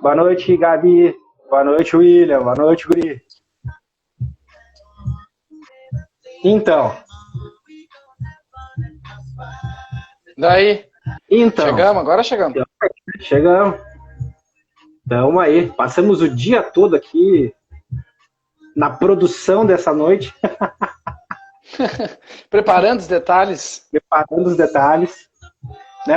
Boa noite, Gabi. Boa noite, William. Boa noite, Guri. Então, Daí, então, chegamos, agora chegamos. chegamos. Estamos aí. Passamos o dia todo aqui na produção dessa noite, Preparando os detalhes. preparando os detalhes. Né?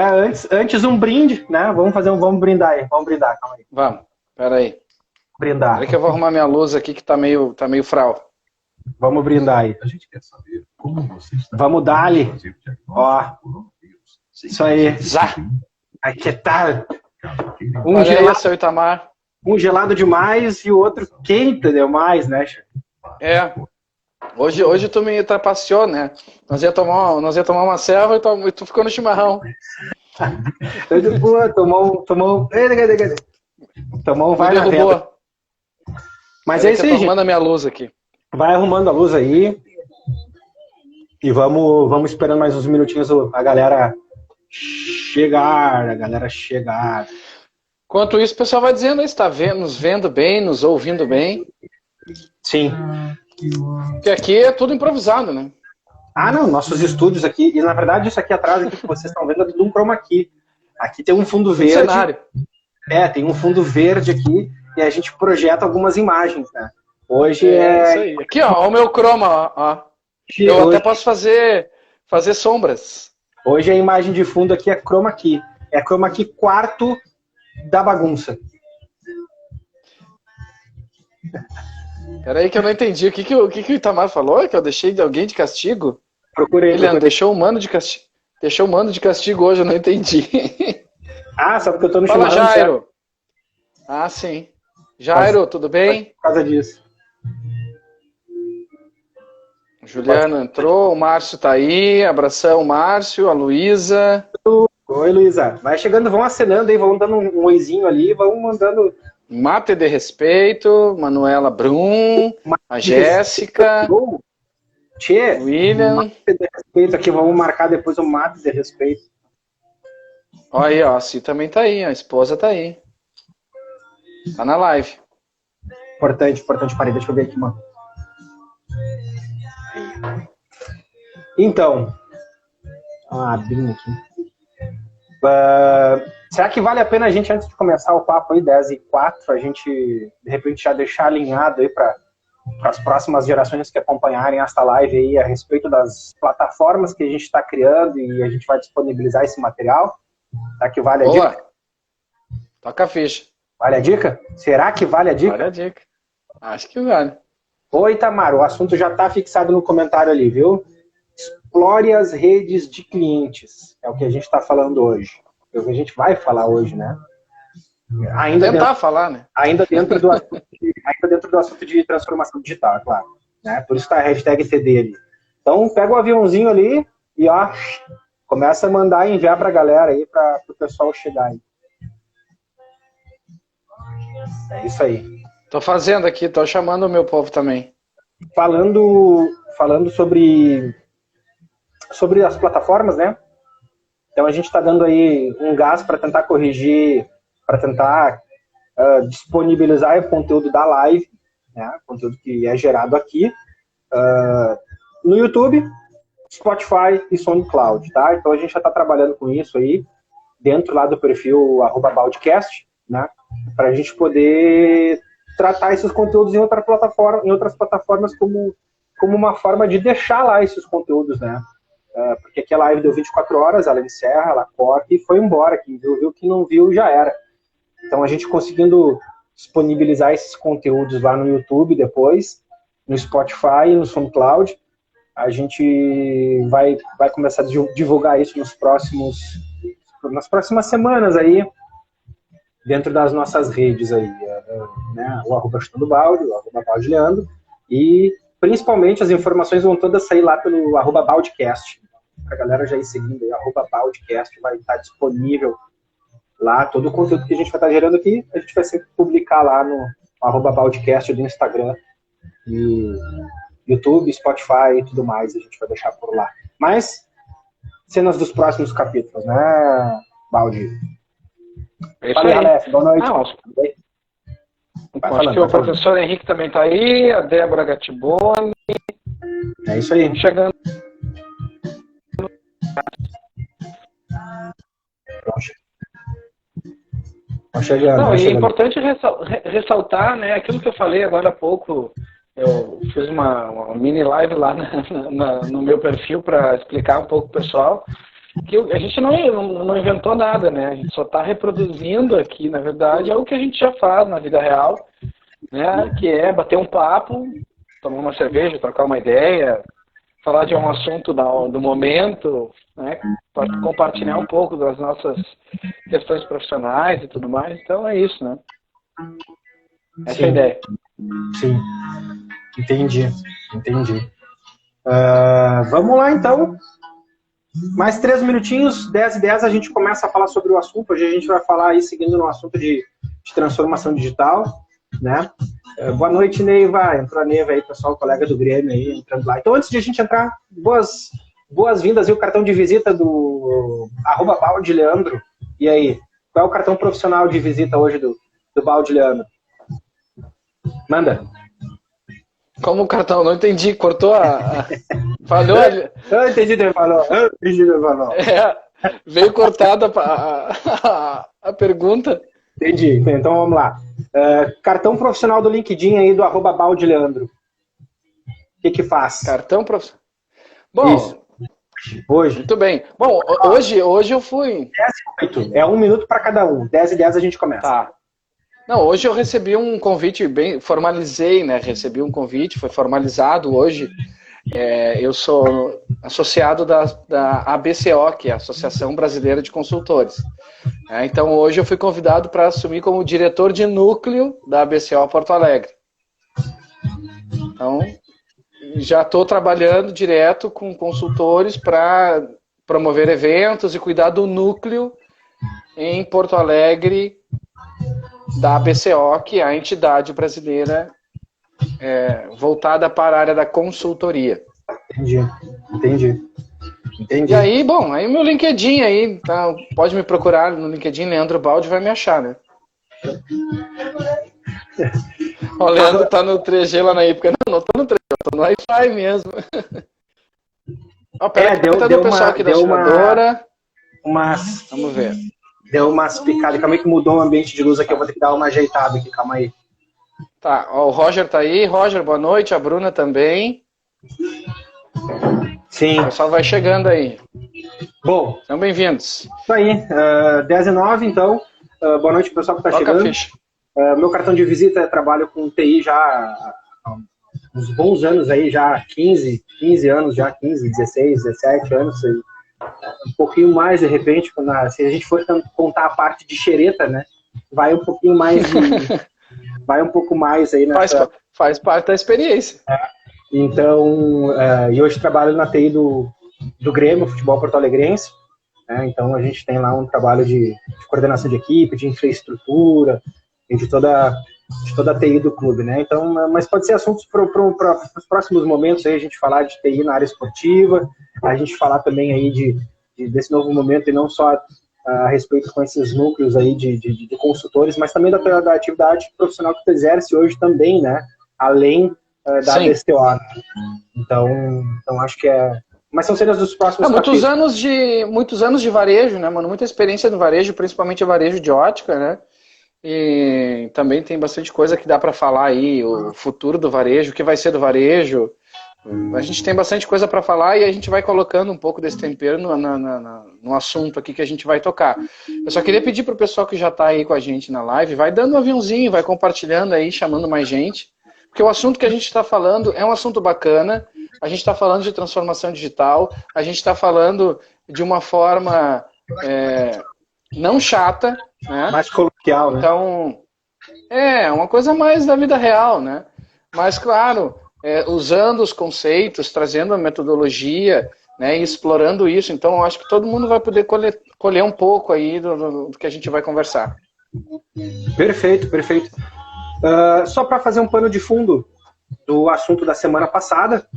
Antes um brinde, né? Vamos brindar aí. Vamos brindar, calma aí. Vamos, peraí. Brindar. Peraí que eu vou arrumar minha luz aqui que tá meio frau. Vamos brindar aí. A gente quer saber como você está. Vamos dar-lhe. Ó, isso aí. Zá. Aí que tal? Olha aí, seu Itamar. Um gelado demais e o outro quente demais, né? É. Hoje tu me trapaceou, né? Nós ia tomar uma serva e tu ficou no chimarrão. Tomou vai na venda. Mas é isso aí, gente. Arrumando a minha luz aqui. Vai arrumando a luz aí. E vamos esperando mais uns minutinhos a galera chegar. Enquanto isso, o pessoal vai dizendo aí, está nos vendo bem, nos ouvindo bem. Sim. Porque aqui é tudo improvisado, né? Ah, não, nossos estúdios aqui, e na verdade isso aqui atrás aqui que vocês estão vendo é de um chroma key. Aqui tem um fundo verde. Cenário. Tem um fundo verde aqui e a gente projeta algumas imagens, né? Hoje isso aí. Aqui, ó, o meu chroma, ó. Eu até posso fazer sombras. Hoje a imagem de fundo aqui é chroma key. É chroma key quarto da bagunça. Peraí que eu não entendi. O que o Itamar falou? Que eu deixei alguém de castigo? Procurei. Deixou o mano de castigo. Deixou o mano de castigo hoje, eu não entendi. Ah, só porque eu tô no Fala, chimarrão. Jairo. Certo? Ah, sim. Jairo, tudo bem? Por causa disso. Juliano entrou, o Márcio tá aí. Abração, Márcio, a Luísa. Oi, Luísa. Vai chegando, vão acenando aí, vão dando um oizinho ali, vão mandando. Mate de respeito, Manuela Brum, a Jéssica, Tchê, William. Mate de respeito aqui, vamos marcar depois o mate de respeito. Olha aí, ó, a Si também tá aí, a esposa tá aí. Tá na live. Importante, parei, deixa eu ver aqui, mano. Então, abrindo aqui. Será que vale a pena a gente, antes de começar o papo aí, 10h04, a gente, de repente, já deixar alinhado aí para as próximas gerações que acompanharem esta live aí a respeito das plataformas que a gente está criando e a gente vai disponibilizar esse material? Será que vale a dica? Toca a ficha. Vale a dica? Será que vale a dica? Vale a dica. Acho que vale. Oi, Itamar, o assunto já está fixado no comentário ali, viu? Explore as redes de clientes. É o que a gente está falando hoje. É o que a gente vai falar hoje, né? Falar, né? Ainda dentro do assunto de transformação digital, claro. Né? Por isso está a hashtag TD ali. Então, pega o aviãozinho ali e ó, começa a mandar e enviar para a galera aí, para o pessoal chegar aí. É isso aí. Tô fazendo aqui, tô chamando o meu povo também. Falando sobre as plataformas, né? Então a gente está dando aí um gás para tentar corrigir, para tentar disponibilizar o conteúdo da live, né? Conteúdo que é gerado aqui no YouTube, Spotify e SoundCloud, tá? Então a gente já está trabalhando com isso aí dentro lá do perfil @baldcast, né? Para a gente poder tratar esses conteúdos em outras plataformas como uma forma de deixar lá esses conteúdos, né? Porque aqui a live deu 24 horas, ela encerra, ela corta e foi embora. Quem viu, quem não viu, já era. Então a gente conseguindo disponibilizar esses conteúdos lá no YouTube depois, no Spotify e no SoundCloud, a gente vai começar a divulgar isso nas próximas semanas aí, dentro das nossas redes aí, né? O @chutando-balde, o @baldeleandro, e principalmente as informações vão todas sair lá pelo @baldcast. Pra galera já ir seguindo aí, @baldcast, vai estar disponível lá, todo o conteúdo que a gente vai estar gerando aqui, a gente vai sempre publicar lá no @baldcast do Instagram, e YouTube, Spotify e tudo mais, a gente vai deixar por lá. Mas, cenas dos próximos capítulos, né, Baldi? É isso Fala aí, aí. Alex, boa noite. Acho falando, que o vai falando. professor Henrique também está aí, a Débora Gattiboni, É isso aí. chegando. Vamos chegando, Não, vamos e é chegando. importante ressaltar, né, aquilo que eu falei agora há pouco. Eu fiz uma mini live lá no meu perfil para explicar um pouco pro pessoal que a gente não inventou nada, né? A gente só está reproduzindo aqui, na verdade, é o que a gente já faz na vida real, né? Que é bater um papo, tomar uma cerveja, trocar uma ideia, falar de um assunto do momento, né? Compartilhar um pouco das nossas questões profissionais e tudo mais. Então é isso, né? Essa é a ideia. Sim, entendi. Vamos lá, então. Mais 3 minutinhos, 10:10, a gente começa a falar sobre o assunto. Hoje a gente vai falar aí, seguindo no assunto de transformação digital, né? Boa noite, Neiva. Entrou a Neiva aí, pessoal, colega do Grêmio aí, entrando lá. Então, antes de a gente entrar, boas-vindas aí, o cartão de visita do @balde_leandro. E aí, qual é o cartão profissional de visita hoje do Balde Leandro? Manda. Como o cartão? Não entendi, cortou falhou ali. Eu entendi o que ele falou. Veio cortada a pergunta. Entendi. Então vamos lá. Cartão profissional do LinkedIn aí do @balde_leandro. O que faz? Cartão profissional. Bom, isso. Hoje. Muito bem. Bom, hoje eu fui... 10:08. É 1 minuto para cada um. 10:10 a gente começa. Tá. Não, hoje eu recebi um convite, formalizei, né? Recebi um convite, foi formalizado hoje. Eu sou associado da ABCO, que é a Associação Brasileira de Consultores. Então hoje eu fui convidado para assumir como diretor de núcleo da ABCO Porto Alegre. Então, já estou trabalhando direto com consultores para promover eventos e cuidar do núcleo em Porto Alegre da ABCO, que é a entidade brasileira voltada para a área da consultoria. Entendi. E aí, bom, aí meu LinkedIn aí, tá, pode me procurar no LinkedIn, Leandro Balde, vai me achar, né? O Leandro tá no 3G lá na época. Não tô no 3G, tô no Wi-Fi mesmo. Deu o pessoal aqui da seguradora. Vamos ver. Deu umas picadas, calma aí que mudou o ambiente de luz aqui, eu vou ter que dar uma ajeitada aqui, calma aí. Tá, ó, o Roger tá aí. Roger, boa noite, a Bruna também. Sim. O pessoal vai chegando aí. Bom. São bem-vindos. Isso aí, 10:09, então. Boa noite, pessoal que tá Toca chegando. A ficha. Meu cartão de visita, trabalho com TI já há uns bons anos aí, já 15 anos, já 15, 16, 17 anos, um pouquinho mais, de repente, se a gente for contar a parte de xereta, né, vai um pouquinho mais, vai um pouco mais aí nessa... Faz parte da experiência. Então, e hoje trabalho na TI do Grêmio, Futebol Porto Alegrense, né, então a gente tem lá um trabalho de coordenação de equipe, de infraestrutura, de toda a TI do clube, né? Então, mas pode ser assuntos para os próximos momentos aí, a gente falar de TI na área esportiva, a gente falar também aí desse novo momento e não só a respeito com esses núcleos aí de consultores, mas também da atividade profissional que tu exerce hoje também, né? Além da ABCO. Então acho que mas são cenas dos próximos muitos anos de varejo, né, mano? Muita experiência no varejo, principalmente o varejo de ótica, né? E também tem bastante coisa que dá para falar aí, o futuro do varejo, o que vai ser do varejo. A gente tem bastante coisa para falar e a gente vai colocando um pouco desse tempero no assunto aqui que a gente vai tocar. Eu só queria pedir para o pessoal que já está aí com a gente na live, vai dando um aviãozinho, vai compartilhando aí, chamando mais gente, porque o assunto que a gente está falando é um assunto bacana, a gente está falando de transformação digital, a gente está falando de uma forma não chata, né? Mais coloquial, né? Então, uma coisa mais da vida real, né? Mas, claro, usando os conceitos, trazendo a metodologia, né, e explorando isso. Então, eu acho que todo mundo vai poder colher um pouco aí do que a gente vai conversar. Perfeito. Só para fazer um pano de fundo do assunto da semana passada,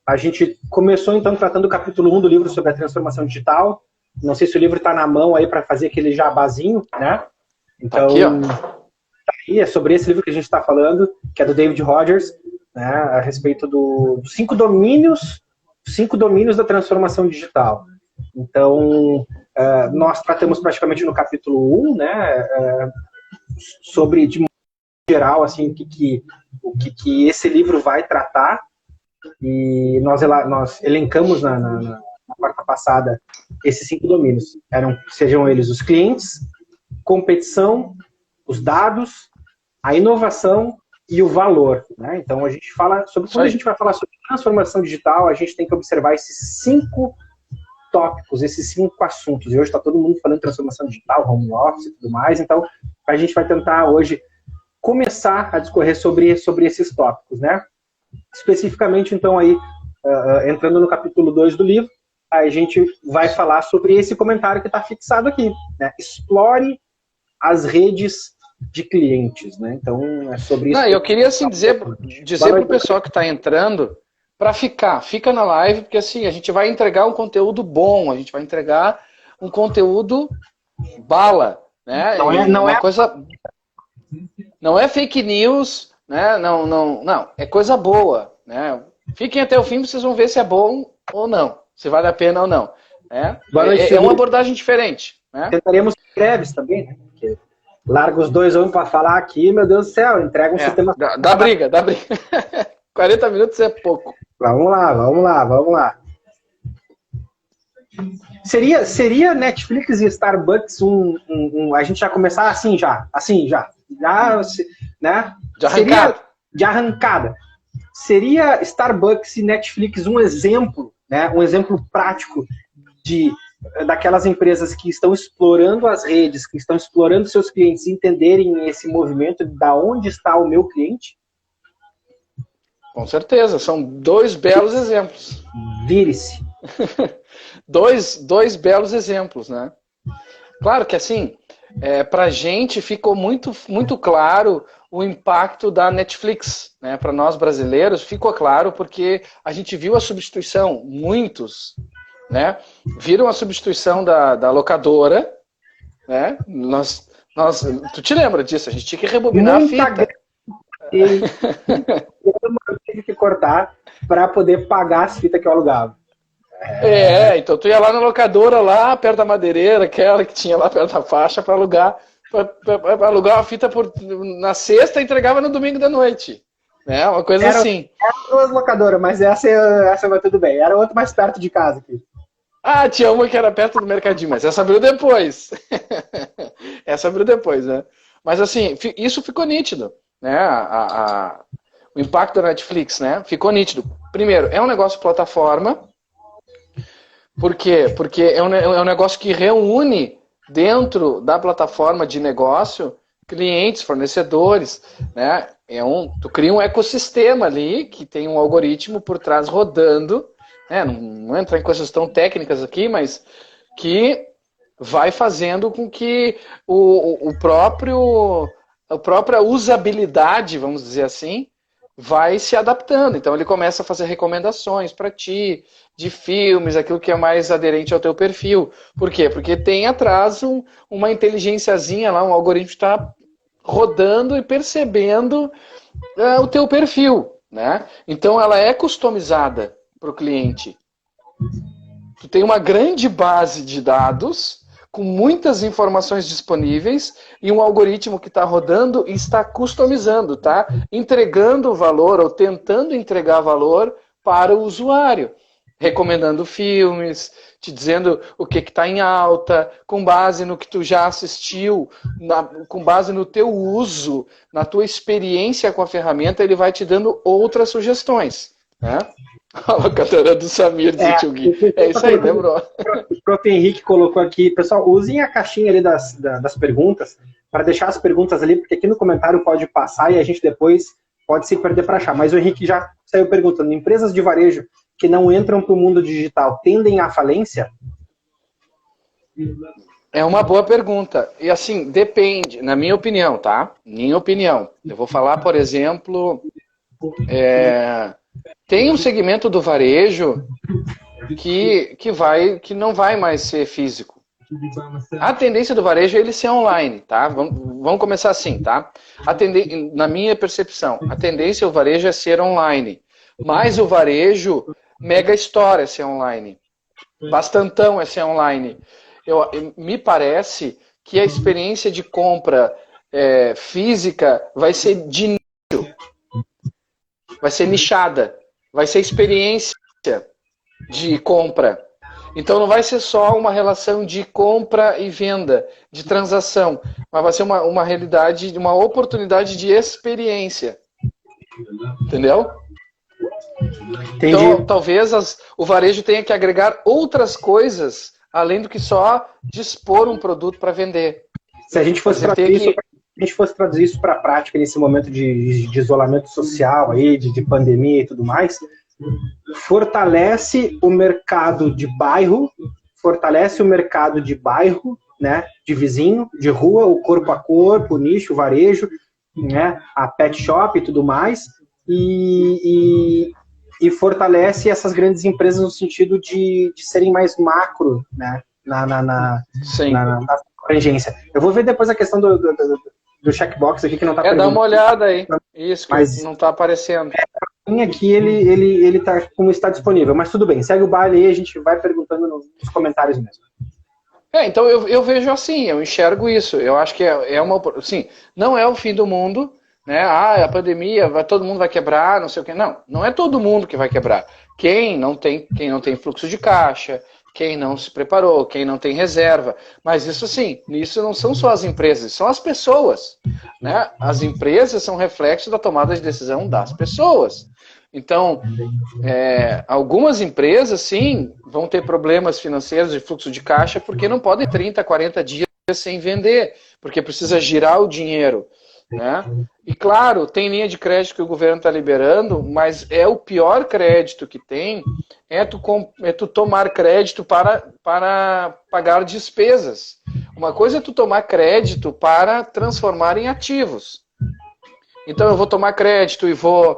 a gente começou, então, tratando do capítulo 1 do livro sobre a transformação digital. Não sei se o livro está na mão aí para fazer aquele jabazinho, né? Então, aqui, ó. Aí é sobre esse livro que a gente está falando, que é do David Rogers, né, a respeito dos 5 domínios da transformação digital. Então, nós tratamos praticamente no capítulo 1, né, sobre, de modo geral, assim, o que esse livro vai tratar, e nós elencamos na quarta passada esses 5 domínios. Sejam eles os clientes, competição, os dados, a inovação e o valor, né? Então a gente fala sobre, quando a gente vai falar sobre transformação digital, a gente tem que observar esses 5 tópicos, esses 5 assuntos. E hoje está todo mundo falando de transformação digital, home office e tudo mais, então a gente vai tentar hoje começar a discorrer sobre esses tópicos, né? Especificamente, então, aí, entrando no capítulo 2 do livro, a gente vai falar sobre esse comentário que está fixado aqui, né? Explore as redes de clientes, né? Então, é sobre isso. Não, eu queria, assim, dizer para o pessoal que está entrando, para fica na live, porque, assim, a gente vai entregar um conteúdo bom, a gente vai entregar um conteúdo bala, né? Não é fake news, né? Não, é coisa boa, né? Fiquem até o fim, vocês vão ver se é bom ou não, se vale a pena ou não. Né? É uma abordagem diferente. Né? Tentaremos breves também, né? Porque larga os 2 homens para falar aqui, meu Deus do céu, entrega um sistema... Dá briga. 40 minutos é pouco. Vamos lá. Seria Netflix e Starbucks a gente já começar assim já, né? De arrancada. Seria Starbucks e Netflix um exemplo, né? Um exemplo prático daquelas empresas que estão explorando as redes, que estão explorando seus clientes, entenderem esse movimento, da onde está o meu cliente? Com certeza, são 2 belos exemplos. Vire-se. dois belos exemplos, né? Claro que assim, pra gente ficou muito, muito claro o impacto da Netflix, né? Para nós brasileiros ficou claro porque a gente viu a substituição, muitos, né? Viram a substituição da locadora, né? Tu te lembra disso? A gente tinha que rebobinar a fita. Eu tive que cortar para poder pagar as fitas que eu alugava. Então tu ia lá na locadora, lá perto da madeireira, aquela que tinha lá perto da faixa, para alugar uma fita na sexta e entregava no domingo da noite. Né? Uma coisa assim. Eram 2 locadoras, mas essa vai tudo bem. Era outra mais perto de casa aqui. Ah, tinha uma que era perto do mercadinho, mas essa abriu depois. Essa abriu depois, né? Mas assim, isso ficou nítido, né? O impacto da Netflix, né? Ficou nítido. Primeiro, é um negócio plataforma. Por quê? Porque é um negócio que reúne dentro da plataforma de negócio clientes, fornecedores, né? Tu cria um ecossistema ali que tem um algoritmo por trás rodando, né? Não entra em coisas tão técnicas aqui, mas que vai fazendo com que a própria usabilidade, vamos dizer assim, vai se adaptando. Então ele começa a fazer recomendações para ti, de filmes, aquilo que é mais aderente ao teu perfil. Por quê? Porque tem atrás uma inteligênciazinha lá, um algoritmo que está rodando e percebendo o teu perfil. Né? Então ela é customizada para o cliente. Tu tem uma grande base de dados com muitas informações disponíveis e um algoritmo que está rodando e está customizando, tá? Entregando valor ou tentando entregar valor para o usuário, recomendando filmes, te dizendo o que está em alta, com base no que tu já assistiu, com base no teu uso, na tua experiência com a ferramenta, ele vai te dando outras sugestões, né? A locadora do Samir, disse o Tio Gui. É isso aí, lembrou? O próprio Henrique colocou aqui, pessoal, usem a caixinha ali das perguntas, para deixar as perguntas ali, porque aqui no comentário pode passar e a gente depois pode se perder para achar. Mas o Henrique já saiu perguntando, empresas de varejo que não entram para o mundo digital tendem à falência? É uma boa pergunta. E assim, depende, na minha opinião, tá? Minha opinião. Eu vou falar, por exemplo, tem um segmento do varejo que não vai mais ser físico, A tendência do varejo é ele ser online, tá? Vamos começar assim, tá? Na minha percepção, a tendência do varejo é ser online. Mas o varejo mega store é ser online. Bastantão é ser online. Me parece que a experiência de compra física vai ser de nicho. Vai ser nichada. Vai ser experiência de compra. Então não vai ser só uma relação de compra e venda, de transação, mas vai ser uma realidade, uma oportunidade de experiência. Entendeu? Entendi. Então talvez o varejo tenha que agregar outras coisas, além do que só dispor um produto para vender. Se a gente fosse traduzir isso para a prática nesse momento de isolamento social, aí, de pandemia e tudo mais, fortalece o mercado de bairro, né, de vizinho, de rua, o corpo a corpo, o nicho, o varejo, né, a pet shop e tudo mais, e fortalece essas grandes empresas no sentido de serem mais macro, né, na abrangência. Eu vou ver depois a questão do checkbox aqui que não está dá uma olhada aí. Isso, mas não está aparecendo. Aqui ele tá como está disponível, mas tudo bem, segue o baile aí, a gente vai perguntando nos comentários mesmo. Então eu vejo assim, eu enxergo isso, eu acho que assim, não é o fim do mundo, né? A pandemia, todo mundo vai quebrar, não sei o quê. Não é todo mundo que vai quebrar. Quem não tem fluxo de caixa, quem não se preparou, quem não tem reserva. Mas isso assim, isso não são só as empresas, são as pessoas, né? As empresas são reflexo da tomada de decisão das pessoas. Então, algumas empresas, sim, vão ter problemas financeiros de fluxo de caixa porque não podem 30, 40 dias sem vender, porque precisa girar o dinheiro, né? E claro, tem linha de crédito que o governo está liberando, mas o pior crédito que tem tu tomar crédito para pagar despesas. Uma coisa é tu tomar crédito para transformar em ativos. Então eu vou tomar crédito e vou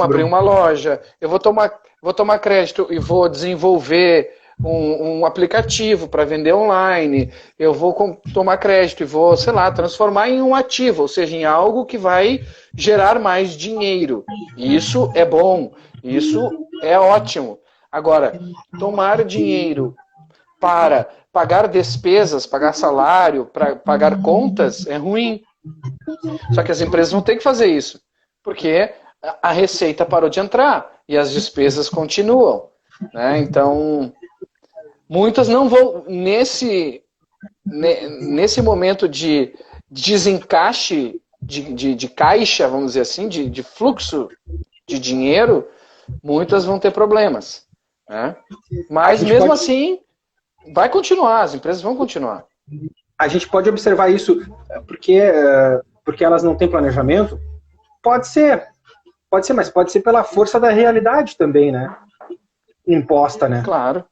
abrir uma loja, eu vou tomar crédito e vou desenvolver um aplicativo para vender online, eu vou tomar crédito e vou, sei lá, transformar em um ativo, ou seja, em algo que vai gerar mais dinheiro. Isso é bom, isso é ótimo. Agora, tomar dinheiro para pagar despesas, pagar salário, para pagar contas, é ruim. Só que as empresas vão ter que fazer isso, porque a receita parou de entrar e as despesas continuam, né? Então, muitas não vão, nesse momento de desencaixe de caixa, vamos dizer assim, de fluxo de dinheiro, muitas vão ter problemas, né? Mas mesmo assim, vai continuar, as empresas vão continuar. A gente pode observar isso porque elas não têm planejamento? Pode ser, mas pode ser pela força da realidade também, né? Imposta, né? Claro.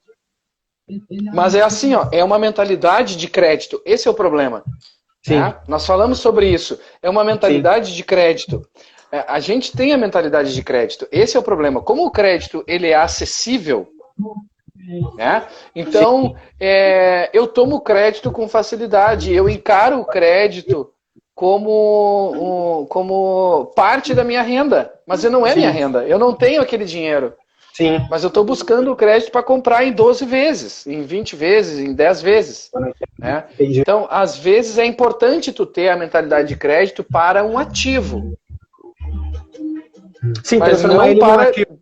Mas é assim, é uma mentalidade de crédito. Esse é o problema. Sim. Né? Nós falamos sobre isso. É uma mentalidade de crédito. A gente tem a mentalidade de crédito. Esse é o problema. Como o crédito ele é acessível, né? Então, eu tomo crédito com facilidade. Eu encaro o crédito como parte da minha renda. Mas não é minha renda. Eu não tenho aquele dinheiro. Sim. Mas eu estou buscando o crédito para comprar em 12 vezes, em 20 vezes, em 10 vezes. Né? Então, às vezes, é importante tu ter a mentalidade de crédito para um ativo. Sim, mas não ele para... num ativo.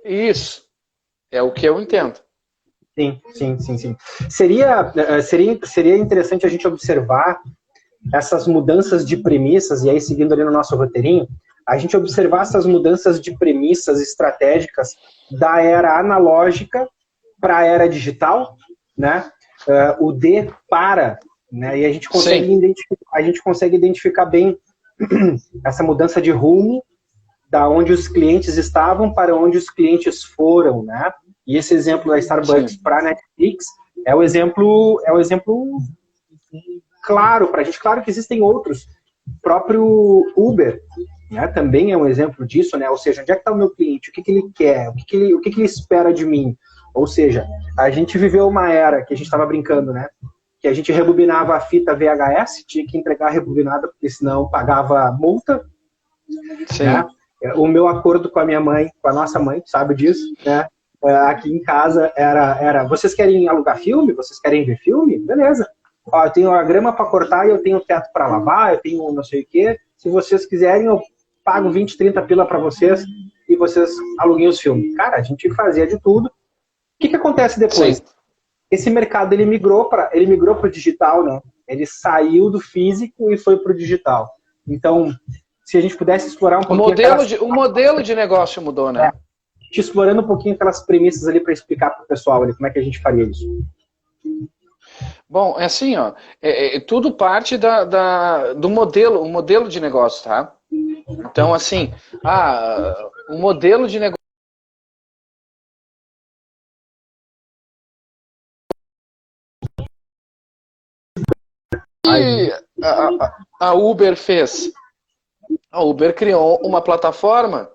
Isso. É o que eu entendo. Sim. Seria interessante a gente observar essas mudanças de premissas, e aí seguindo ali no nosso roteirinho, a gente observar essas mudanças de premissas estratégicas da era analógica para a era digital, né? O D para, né? E a gente consegue identificar bem essa mudança de rumo da onde os clientes estavam para onde os clientes foram, né? E esse exemplo da Starbucks para a Netflix é o exemplo claro para a gente. Claro que existem outros. O próprio Uber, né, também é um exemplo disso, né? Ou seja, onde é que está o meu cliente? O que ele quer? O que ele espera de mim? Ou seja, a gente viveu uma era que a gente estava brincando, né? que a gente rebobinava a fita VHS, tinha que entregar rebobinada, porque senão pagava multa. Sim. Né? O meu acordo com a minha mãe, com a nossa mãe, sabe disso, né? Aqui em casa era, vocês querem alugar filme? Vocês querem ver filme? Beleza. Ó, eu tenho a grama para cortar, eu tenho o teto para lavar, eu tenho não sei o quê. Se vocês quiserem, eu pago 20, 30 pila para vocês e vocês aluguem os filmes. Cara, a gente fazia de tudo. O que acontece depois? Sim. Esse mercado ele migrou para o digital, né? Ele saiu do físico e foi para o digital. Então, se a gente pudesse explorar um pouquinho... O modelo de negócio mudou, né? Explorando um pouquinho aquelas premissas ali para explicar para o pessoal ali como é que a gente faria isso. Bom, é assim, ó, tudo parte do modelo, o modelo de negócio, tá? Então, assim, o modelo de negócio que a Uber fez. A Uber criou uma plataforma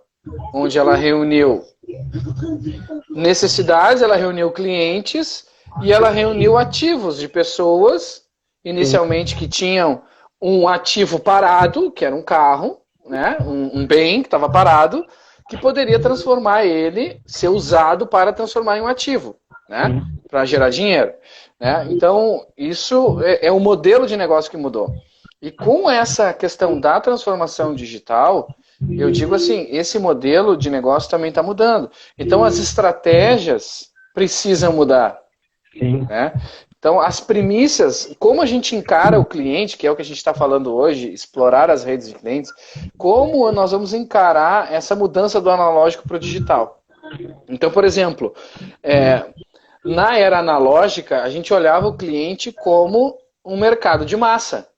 onde ela reuniu necessidades, ela reuniu clientes e ela reuniu ativos de pessoas, inicialmente que tinham um ativo parado, que era um carro, né, um bem que estava parado, que poderia transformar ele, ser usado para transformar em um ativo, né, para gerar dinheiro. Né? Então, isso é o modelo de negócio que mudou. E com essa questão da transformação digital, eu digo assim, esse modelo de negócio também está mudando. Então, as estratégias precisam mudar. Sim. Né? Então, as premissas, como a gente encara o cliente, que é o que a gente está falando hoje, explorar as redes de clientes, como nós vamos encarar essa mudança do analógico para o digital. Então, por exemplo, na era analógica, a gente olhava o cliente como um mercado de massa.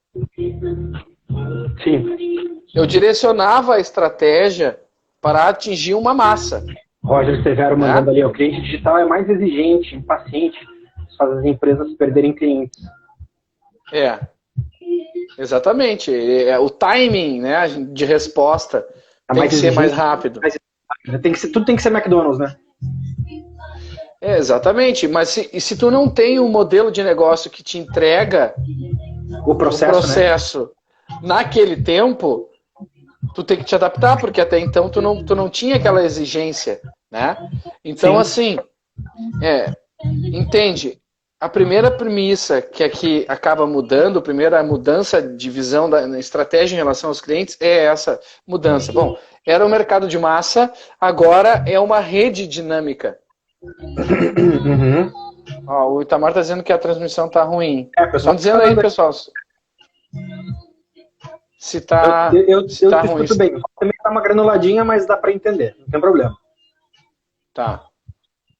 Sim. Eu direcionava a estratégia para atingir uma massa. Roger Severo mandando ali, o cliente digital é mais exigente, impaciente, faz as empresas perderem clientes. Exatamente. O timing, né, de resposta tem que ser mais rápido. Tudo tem que ser McDonald's, né? Exatamente, mas se tu não tem um modelo de negócio que te entrega o processo né? Naquele tempo, tu tem que te adaptar, porque até então tu não tinha aquela exigência, né? Então, assim, entende? A primeira premissa que aqui acaba mudando, a primeira mudança de visão da estratégia em relação aos clientes é essa mudança. Bom, era um mercado de massa, agora é uma rede dinâmica. Uhum. Ó, o Itamar está dizendo que a transmissão está ruim. Pessoal, estão dizendo aí, pessoal. Se tá, eu se tá ruim. Tudo bem. Também tá uma granuladinha, mas dá para entender. Não tem problema. Tá.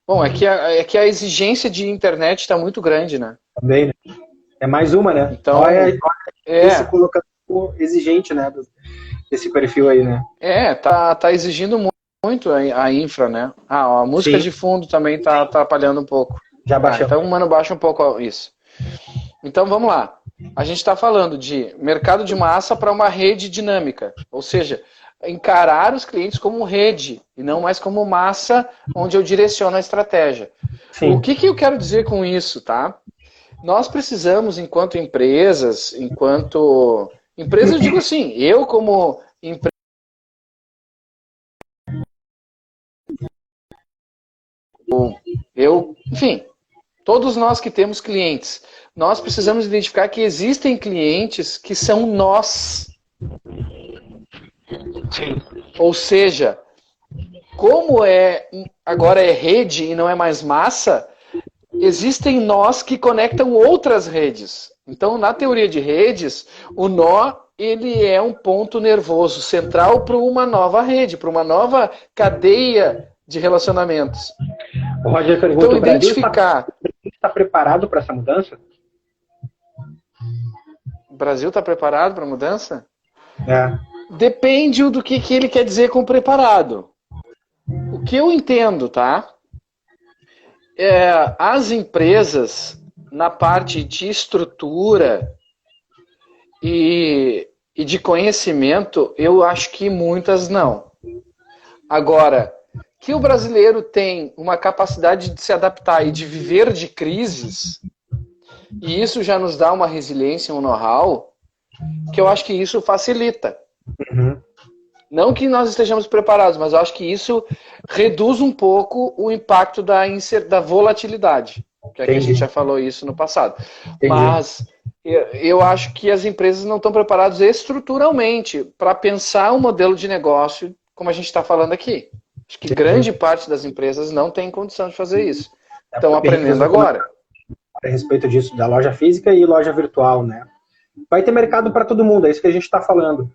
Bom, é que a exigência de internet está muito grande, né? Também, né? É mais uma, né? Então, esse colocando exigente, né? Desse perfil aí, né? Tá exigindo muito a infra, né? A música de fundo também tá atrapalhando um pouco. Já baixou. Então, mano, baixa um pouco isso. Então, vamos lá. A gente está falando de mercado de massa para uma rede dinâmica. Ou seja, encarar os clientes como rede e não mais como massa onde eu direciono a estratégia. Sim. O que eu quero dizer com isso, tá? Nós precisamos, enquanto empresas, eu digo assim, eu como empresa, enfim, todos nós que temos clientes, nós precisamos identificar que existem clientes que são nós. Sim. Ou seja, como agora é rede e não é mais massa, existem nós que conectam outras redes. Então, na teoria de redes, o nó ele é um ponto nervoso central para uma nova rede, para uma nova cadeia de relacionamentos. O Roger pergunta, então, identificar... O Brasil está preparado para essa mudança? O Brasil está preparado para a mudança? Depende do que ele quer dizer com preparado. O que eu entendo, tá? As empresas, na parte de estrutura e de conhecimento, eu acho que muitas não. Agora, que o brasileiro tem uma capacidade de se adaptar e de viver de crises, E isso já nos dá uma resiliência, um know-how, que eu acho que isso facilita. Uhum. Não que nós estejamos preparados, mas eu acho que isso reduz um pouco o impacto da volatilidade. Que aqui a gente já falou isso no passado. Entendi. Mas eu acho que as empresas não estão preparadas estruturalmente para pensar um modelo de negócio como a gente está falando aqui. Acho que grande parte das empresas não tem condição de fazer isso. Estão aprendendo agora. A respeito disso, da loja física e loja virtual, né? Vai ter mercado para todo mundo, é isso que a gente está falando.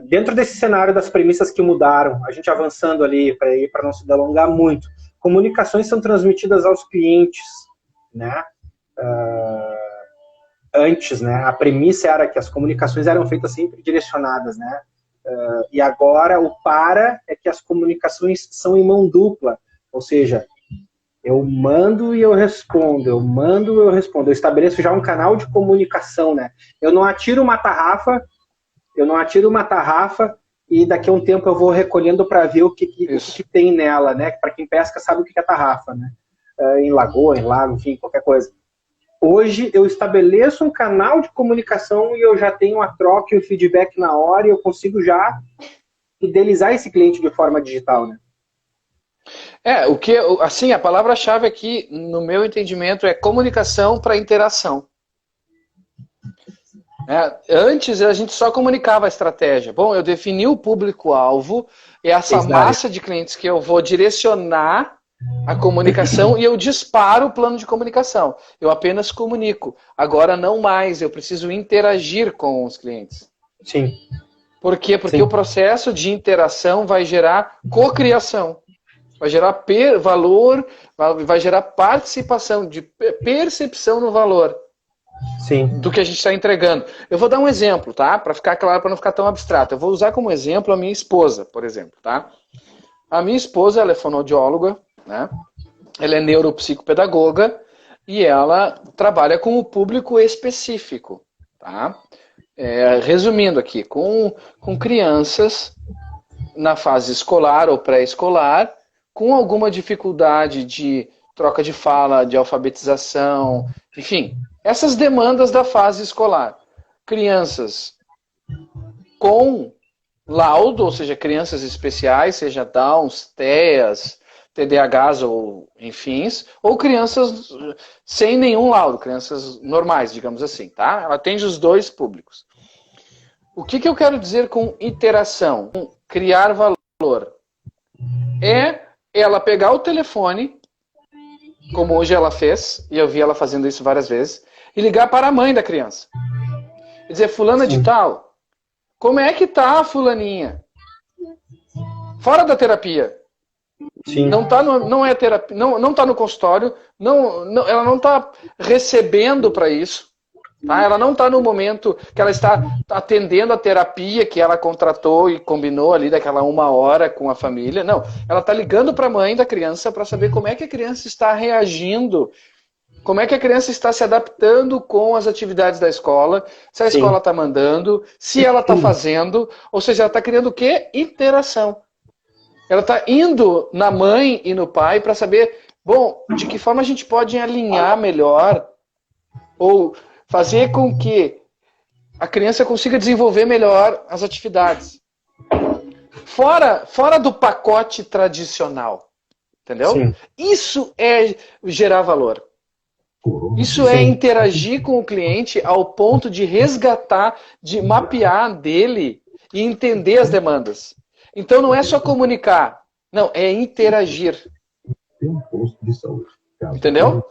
Dentro desse cenário das premissas que mudaram, a gente avançando ali, para não se delongar muito, comunicações são transmitidas aos clientes, né? Antes, né? A premissa era que as comunicações eram feitas sempre direcionadas, né? E agora o é que as comunicações são em mão dupla, ou seja, eu mando e eu respondo, eu mando e eu respondo, eu estabeleço já um canal de comunicação, né? Eu não atiro uma tarrafa e daqui a um tempo eu vou recolhendo para ver o que tem nela, né? Para quem pesca sabe o que é tarrafa, né? Em lagoa, em lago, enfim, qualquer coisa. Hoje eu estabeleço um canal de comunicação e eu já tenho a troca e o feedback na hora e eu consigo já fidelizar esse cliente de forma digital, né? Assim, a palavra-chave aqui, no meu entendimento, é comunicação para interação. Antes a gente só comunicava a estratégia. Bom, eu defini o público-alvo e essa massa de clientes que eu vou direcionar a comunicação e eu disparo o plano de comunicação. Eu apenas comunico. Agora não mais, eu preciso interagir com os clientes. Sim. Por quê? Porque o processo de interação vai gerar cocriação. Vai gerar valor, vai gerar participação, de percepção no valor. Sim. Do que a gente está entregando. Eu vou dar um exemplo, tá? Para ficar claro, para não ficar tão abstrato. Eu vou usar como exemplo a minha esposa, por exemplo, tá? A minha esposa, ela é fonoaudióloga, né? Ela é neuropsicopedagoga e ela trabalha com o público específico, tá? Resumindo aqui, com crianças na fase escolar ou pré-escolar, com alguma dificuldade de troca de fala, de alfabetização, enfim, essas demandas da fase escolar. Crianças com laudo, ou seja, crianças especiais, seja Downs, TEAs, TDAHs ou enfim, ou crianças sem nenhum laudo, crianças normais, digamos assim, tá? Ela atende os dois públicos. O que eu quero dizer com iteração? Criar valor. É ela pegar o telefone, como hoje ela fez, e eu vi ela fazendo isso várias vezes, e ligar para a mãe da criança. E dizer, fulana de tal, como é que tá a fulaninha? Fora da terapia. Sim. Não é terapia, não tá no consultório, ela não está recebendo para isso. Tá? Ela não está no momento que ela está atendendo a terapia que ela contratou e combinou ali daquela 1 hora com a família. Não, ela está ligando para a mãe da criança para saber como é que a criança está reagindo, como é que a criança está se adaptando com as atividades da escola, se a escola está mandando, se ela está fazendo, ou seja, ela está criando o quê? Interação. Ela está indo na mãe e no pai para saber, bom, de que forma a gente pode alinhar melhor ou fazer com que a criança consiga desenvolver melhor as atividades. Fora do pacote tradicional. Entendeu? Sim. Isso é gerar valor. Isso é interagir com o cliente ao ponto de resgatar, de mapear dele e entender as demandas. Então não é só comunicar. Não, é interagir. Entendeu?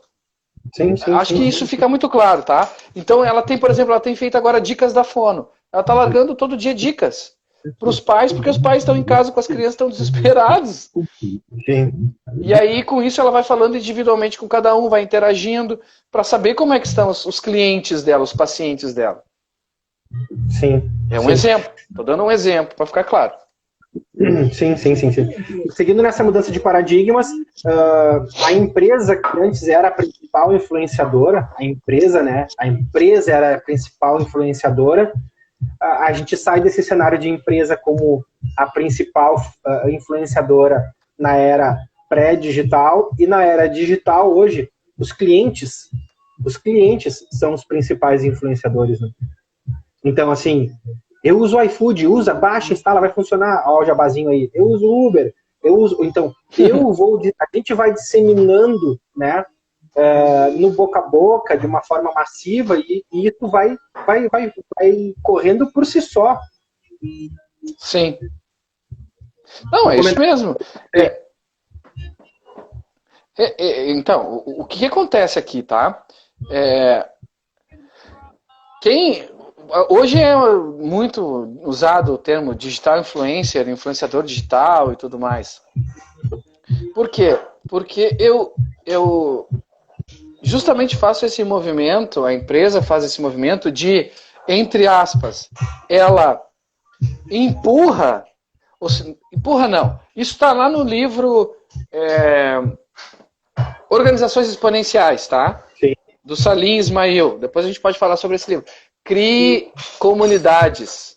Sim, Acho que isso fica muito claro, tá? Então ela tem, por exemplo, ela tem feito agora dicas da fono. Ela está largando todo dia dicas para os pais, porque os pais estão em casa com as crianças, estão desesperados. Sim. E aí, com isso, ela vai falando individualmente com cada um, vai interagindo, para saber como é que estão os clientes dela, os pacientes dela. Sim. É um exemplo. Estou dando um exemplo, para ficar claro. Sim. Seguindo nessa mudança de paradigmas, a empresa que antes era a principal influenciadora, a empresa era a principal influenciadora, a gente sai desse cenário de empresa como a principal influenciadora na era pré-digital, e na era digital hoje os clientes são os principais influenciadores, né? Então, assim, eu uso o iFood, usa, baixa, instala, vai funcionar. Ó, o jabazinho aí. Eu uso o Uber, eu uso. Então, a gente vai disseminando, né, no boca a boca, de uma forma massiva, e isso vai correndo por si só. Sim. Não, é isso mesmo. Então, o que acontece aqui, tá? Hoje é muito usado o termo digital influencer, influenciador digital e tudo mais. Por quê? Porque eu justamente faço esse movimento, a empresa faz esse movimento de, entre aspas, ela empurra não, isso está lá no livro Organizações Exponenciais, tá? Sim. Do Salim Ismail. Depois a gente pode falar sobre esse livro. Crie comunidades,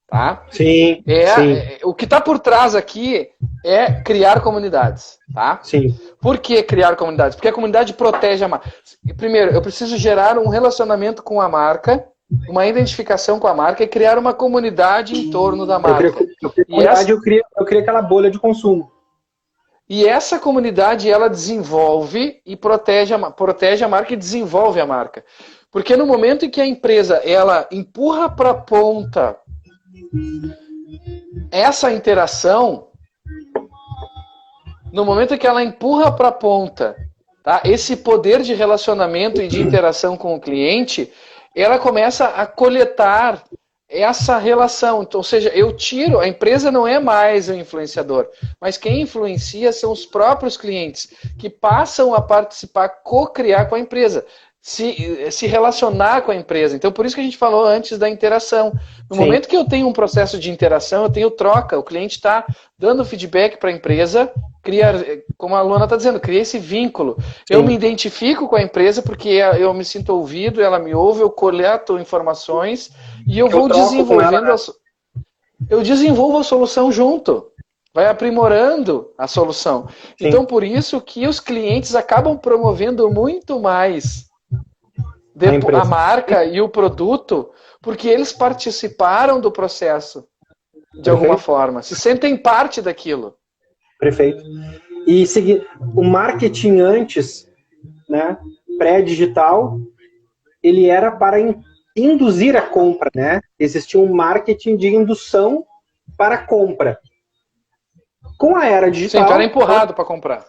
tá? Sim, sim. O que está por trás aqui é criar comunidades, tá? Sim. Por que criar comunidades? Porque a comunidade protege a marca. Primeiro, eu preciso gerar um relacionamento com a marca, uma identificação com a marca e criar uma comunidade em torno da marca. Eu crio aquela bolha de consumo. E essa comunidade, ela desenvolve e protege a marca e desenvolve a marca. Porque no momento em que a empresa ela empurra para a ponta essa interação, no momento em que ela empurra para a ponta, tá, esse poder de relacionamento e de interação com o cliente, ela começa a coletar essa relação. Então, ou seja, a empresa não é mais o influenciador, mas quem influencia são os próprios clientes, que passam a participar, co-criar com a empresa, se relacionar com a empresa. Então, por isso que a gente falou antes da interação. No Sim. momento que eu tenho um processo de interação, eu tenho troca, o cliente está dando feedback para a empresa, como a Luana está dizendo, cria esse vínculo. Sim. Eu me identifico com a empresa porque eu me sinto ouvido, ela me ouve, eu coleto informações e eu vou desenvolvendo eu desenvolvo a solução junto. Vai aprimorando a solução. Sim. Então, por isso que os clientes acabam promovendo muito mais a marca e o produto, porque eles participaram do processo de alguma forma, se sentem parte daquilo. Perfeito. E o marketing antes, né, pré-digital, ele era para induzir a compra, né? Existia um marketing de indução para a compra. Com a era digital... Sim, tu era empurrado para comprar.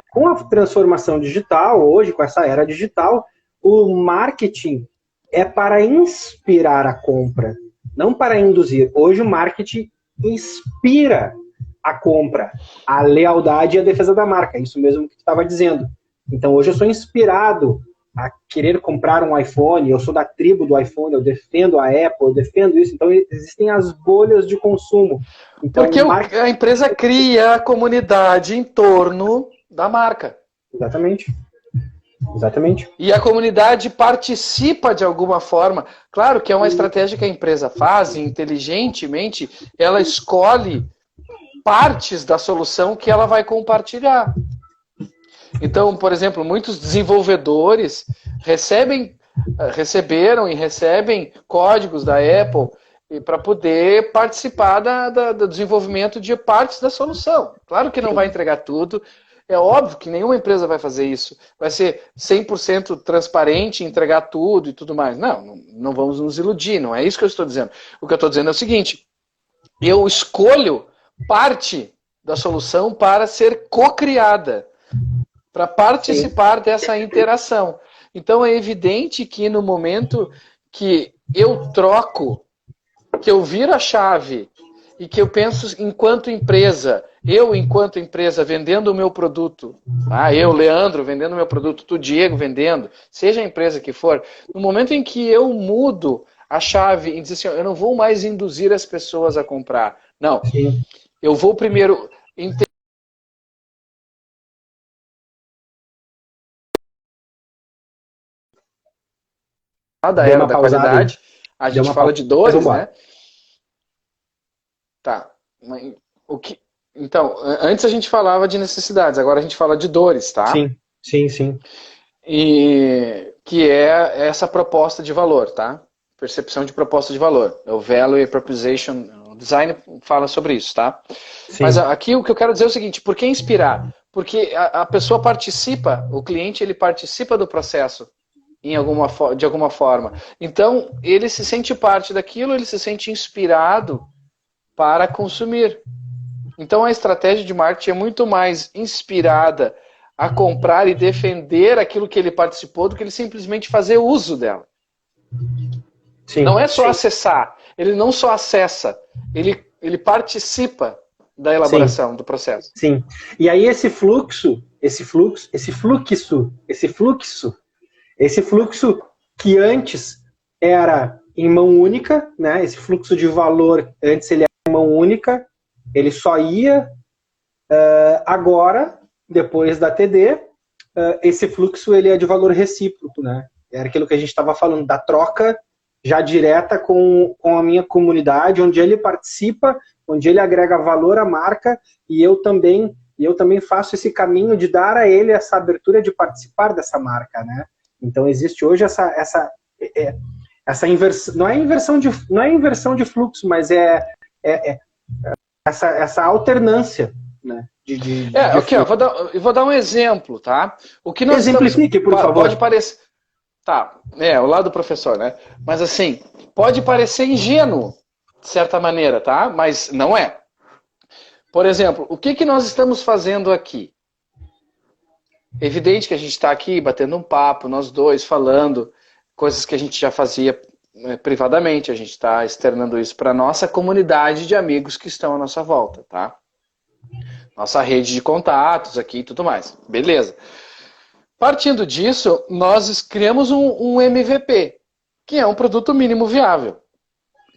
Com a transformação digital, hoje, com essa era digital, o marketing é para inspirar a compra, não para induzir. Hoje o marketing inspira a compra, a lealdade e a defesa da marca, isso mesmo que tu estava dizendo. Então hoje eu sou inspirado a querer comprar um iPhone, eu sou da tribo do iPhone, eu defendo a Apple, eu defendo isso. Então existem as bolhas de consumo. Então, porque a empresa cria a comunidade em torno da marca. Exatamente. Exatamente. E a comunidade participa de alguma forma. Claro que é uma estratégia que a empresa faz, e inteligentemente, ela escolhe partes da solução que ela vai compartilhar. Então, por exemplo, muitos desenvolvedores receberam e recebem códigos da Apple para poder participar do desenvolvimento de partes da solução. Claro que não vai entregar tudo. É óbvio que nenhuma empresa vai fazer isso. Vai ser 100% transparente, entregar tudo e tudo mais. Não vamos nos iludir, não é isso que eu estou dizendo. O que eu estou dizendo é o seguinte, eu escolho parte da solução para ser co-criada, para participar dessa interação. Então é evidente que no momento que eu troco, que eu viro a chave e que eu penso enquanto empresa vendendo o meu produto, tá? Eu, Leandro, vendendo o meu produto, tu, Diego, vendendo, seja a empresa que for, no momento em que eu mudo a chave e dizer assim, eu não vou mais induzir as pessoas a comprar. Não. Sim. Eu vou primeiro da era da qualidade, a gente fala de dores, né? Tá. Então, antes a gente falava de necessidades, agora a gente fala de dores, tá? Sim. E que é essa proposta de valor, tá? Percepção de proposta de valor. É o Value Proposition. O design fala sobre isso, tá? Sim. Mas aqui o que eu quero dizer é o seguinte, por que inspirar? Porque a pessoa participa, o cliente ele participa do processo de alguma forma. Então, ele se sente parte daquilo, ele se sente inspirado para consumir. Então, a estratégia de marketing é muito mais inspirada a comprar e defender aquilo que ele participou do que ele simplesmente fazer uso dela. Sim, não é só acessar, ele não só acessa, ele participa da elaboração do processo. Sim. E aí esse fluxo que antes era em mão única, né? Esse fluxo de valor antes ele era em mão única, ele só ia agora, depois da TD, esse fluxo ele é de valor recíproco, né? Era aquilo que a gente estava falando, da troca já direta com a minha comunidade, onde ele participa, onde ele agrega valor à marca, e eu também faço esse caminho de dar a ele essa abertura de participar dessa marca, né? Então existe hoje essa inversão, não é inversão de fluxo, mas essa alternância, né? Ok, eu vou dar um exemplo, tá? O que nós Exemplifique, por favor. Pode parecer... Tá, o lado do professor, né? Mas assim, pode parecer ingênuo, de certa maneira, tá? Mas não é. Por exemplo, o que nós estamos fazendo aqui? Evidente que a gente está aqui batendo um papo, nós dois, falando coisas que a gente já fazia privadamente, a gente está externando isso para a nossa comunidade de amigos que estão à nossa volta, tá? Nossa rede de contatos aqui e tudo mais. Beleza. Partindo disso, nós criamos um MVP, que é um produto mínimo viável.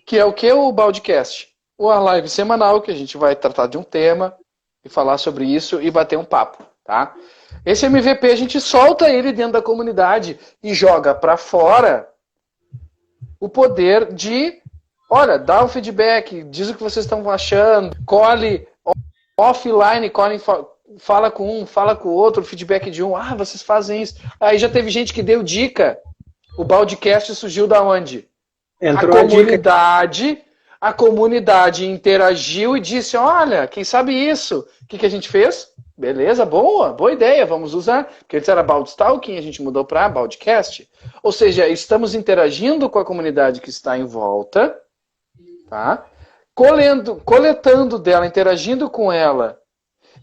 Que é o que? O Baldcast. Uma live semanal que a gente vai tratar de um tema e falar sobre isso e bater um papo, tá? Esse MVP a gente solta ele dentro da comunidade e joga para fora o poder de, olha, dá um feedback, diz o que vocês estão achando, colhe offline, fala com um, fala com o outro, feedback de um, vocês fazem isso. Aí já teve gente que deu dica. O Baldcast surgiu da onde? Entrou a comunidade interagiu e disse, olha, quem sabe isso? O que a gente fez? Beleza, boa ideia, vamos usar. Porque antes era Baldstalking, a gente mudou para Baldcast. Ou seja, estamos interagindo com a comunidade que está em volta, tá? Coletando dela, interagindo com ela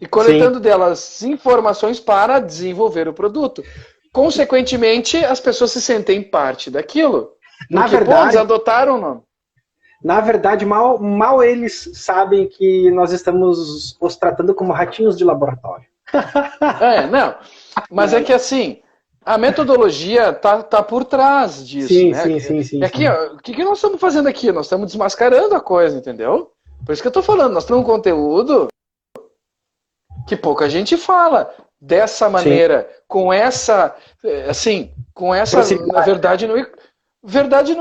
e coletando delas informações para desenvolver o produto. Consequentemente, as pessoas se sentem parte daquilo. Na verdade, eles adotaram o nome. Na verdade, mal eles sabem que nós estamos os tratando como ratinhos de laboratório. Não. Mas é que assim, a metodologia tá por trás disso. Sim, né? sim. E aqui, ó, o que nós estamos fazendo aqui? Nós estamos desmascarando a coisa, entendeu? Por isso que eu tô falando, nós temos um conteúdo que pouca gente fala dessa maneira, com essa, na verdade nua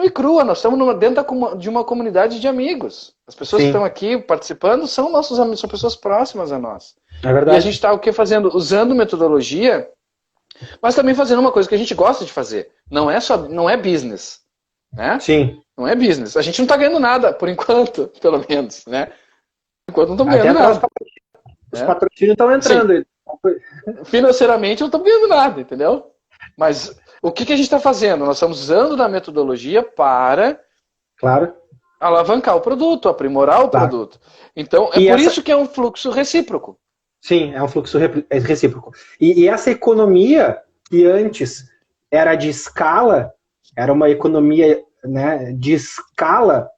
e crua. Nós estamos dentro de uma comunidade de amigos. As pessoas que estão aqui participando são nossos amigos, são pessoas próximas a nós. É verdade. E a gente está fazendo? Usando metodologia, mas também fazendo uma coisa que a gente gosta de fazer. Não é business. Né? Sim. Não é business. A gente não está ganhando nada, por enquanto, pelo menos. Né? Por enquanto não estamos ganhando nada. Os patrocínios estão entrando. Sim. Financeiramente não estamos ganhando nada, entendeu? Mas o que a gente está fazendo? Nós estamos usando da metodologia para alavancar o produto, aprimorar o produto. Então, por isso que é um fluxo recíproco. Sim, é um fluxo recíproco. E essa economia que antes era de escala, era uma economia, né, de escala,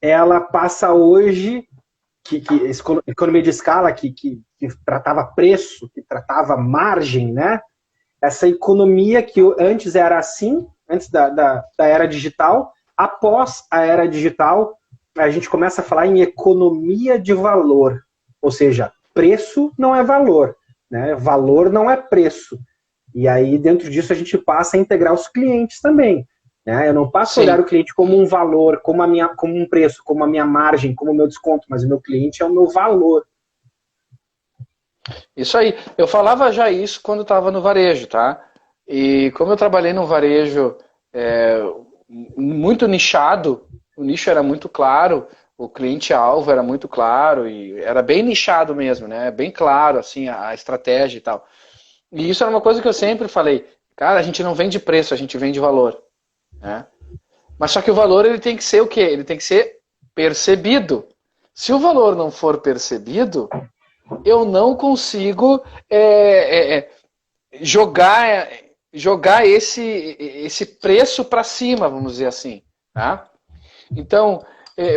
ela passa hoje, economia de escala que tratava preço, que tratava margem, né? Essa economia que antes era assim, antes da era digital, após a era digital, a gente começa a falar em economia de valor. Ou seja, preço não é valor, né? Valor não é preço. E aí, dentro disso, a gente passa a integrar os clientes também. Né? Eu não passo a olhar o cliente como um valor, como um preço, como a minha margem, como o meu desconto, mas o meu cliente é o meu valor. Isso aí. Eu falava já isso quando estava no varejo, tá? E como eu trabalhei num varejo muito nichado, o nicho era muito claro, o cliente-alvo era muito claro, e era bem nichado mesmo, né? Bem claro, assim, a estratégia e tal. E isso era uma coisa que eu sempre falei, cara, a gente não vende preço, a gente vende valor, né? Mas só que o valor ele tem que ser o quê? Ele tem que ser percebido. Se o valor não for percebido, eu não consigo jogar esse preço para cima, vamos dizer assim. Tá? Então,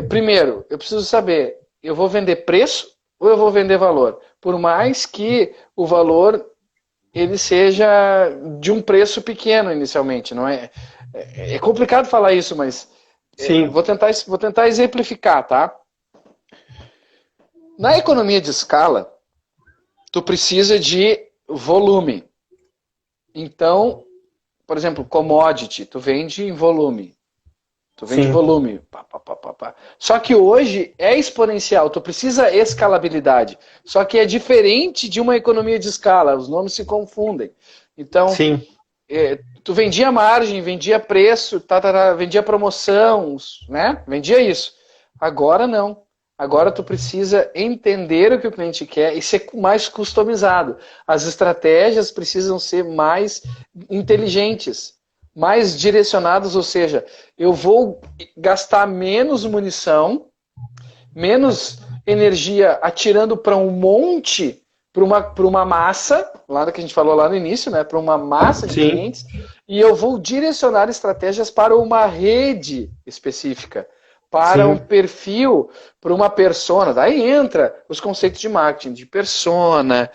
primeiro, eu preciso saber, eu vou vender preço ou eu vou vender valor? Por mais que o valor ele seja de um preço pequeno inicialmente, não é? É complicado falar isso, mas Sim. vou tentar exemplificar, tá? Na economia de escala, tu precisa de volume. Então, por exemplo, commodity, tu vende em volume. Tu vende Sim. volume. Só que hoje é exponencial, tu precisa escalabilidade. Só que é diferente de uma economia de escala, os nomes se confundem. Então, Sim. Tu vendia margem, vendia preço, vendia promoção, né? Vendia isso. Agora não. Agora tu precisa entender o que o cliente quer e ser mais customizado. As estratégias precisam ser mais inteligentes, mais direcionadas, ou seja, eu vou gastar menos munição, menos energia atirando para um monte, para uma massa, lá que a gente falou lá no início, né? Para uma massa de Sim. clientes, e eu vou direcionar estratégias para uma rede específica, para Sim. um perfil, para uma persona. Daí entra os conceitos de marketing, de persona,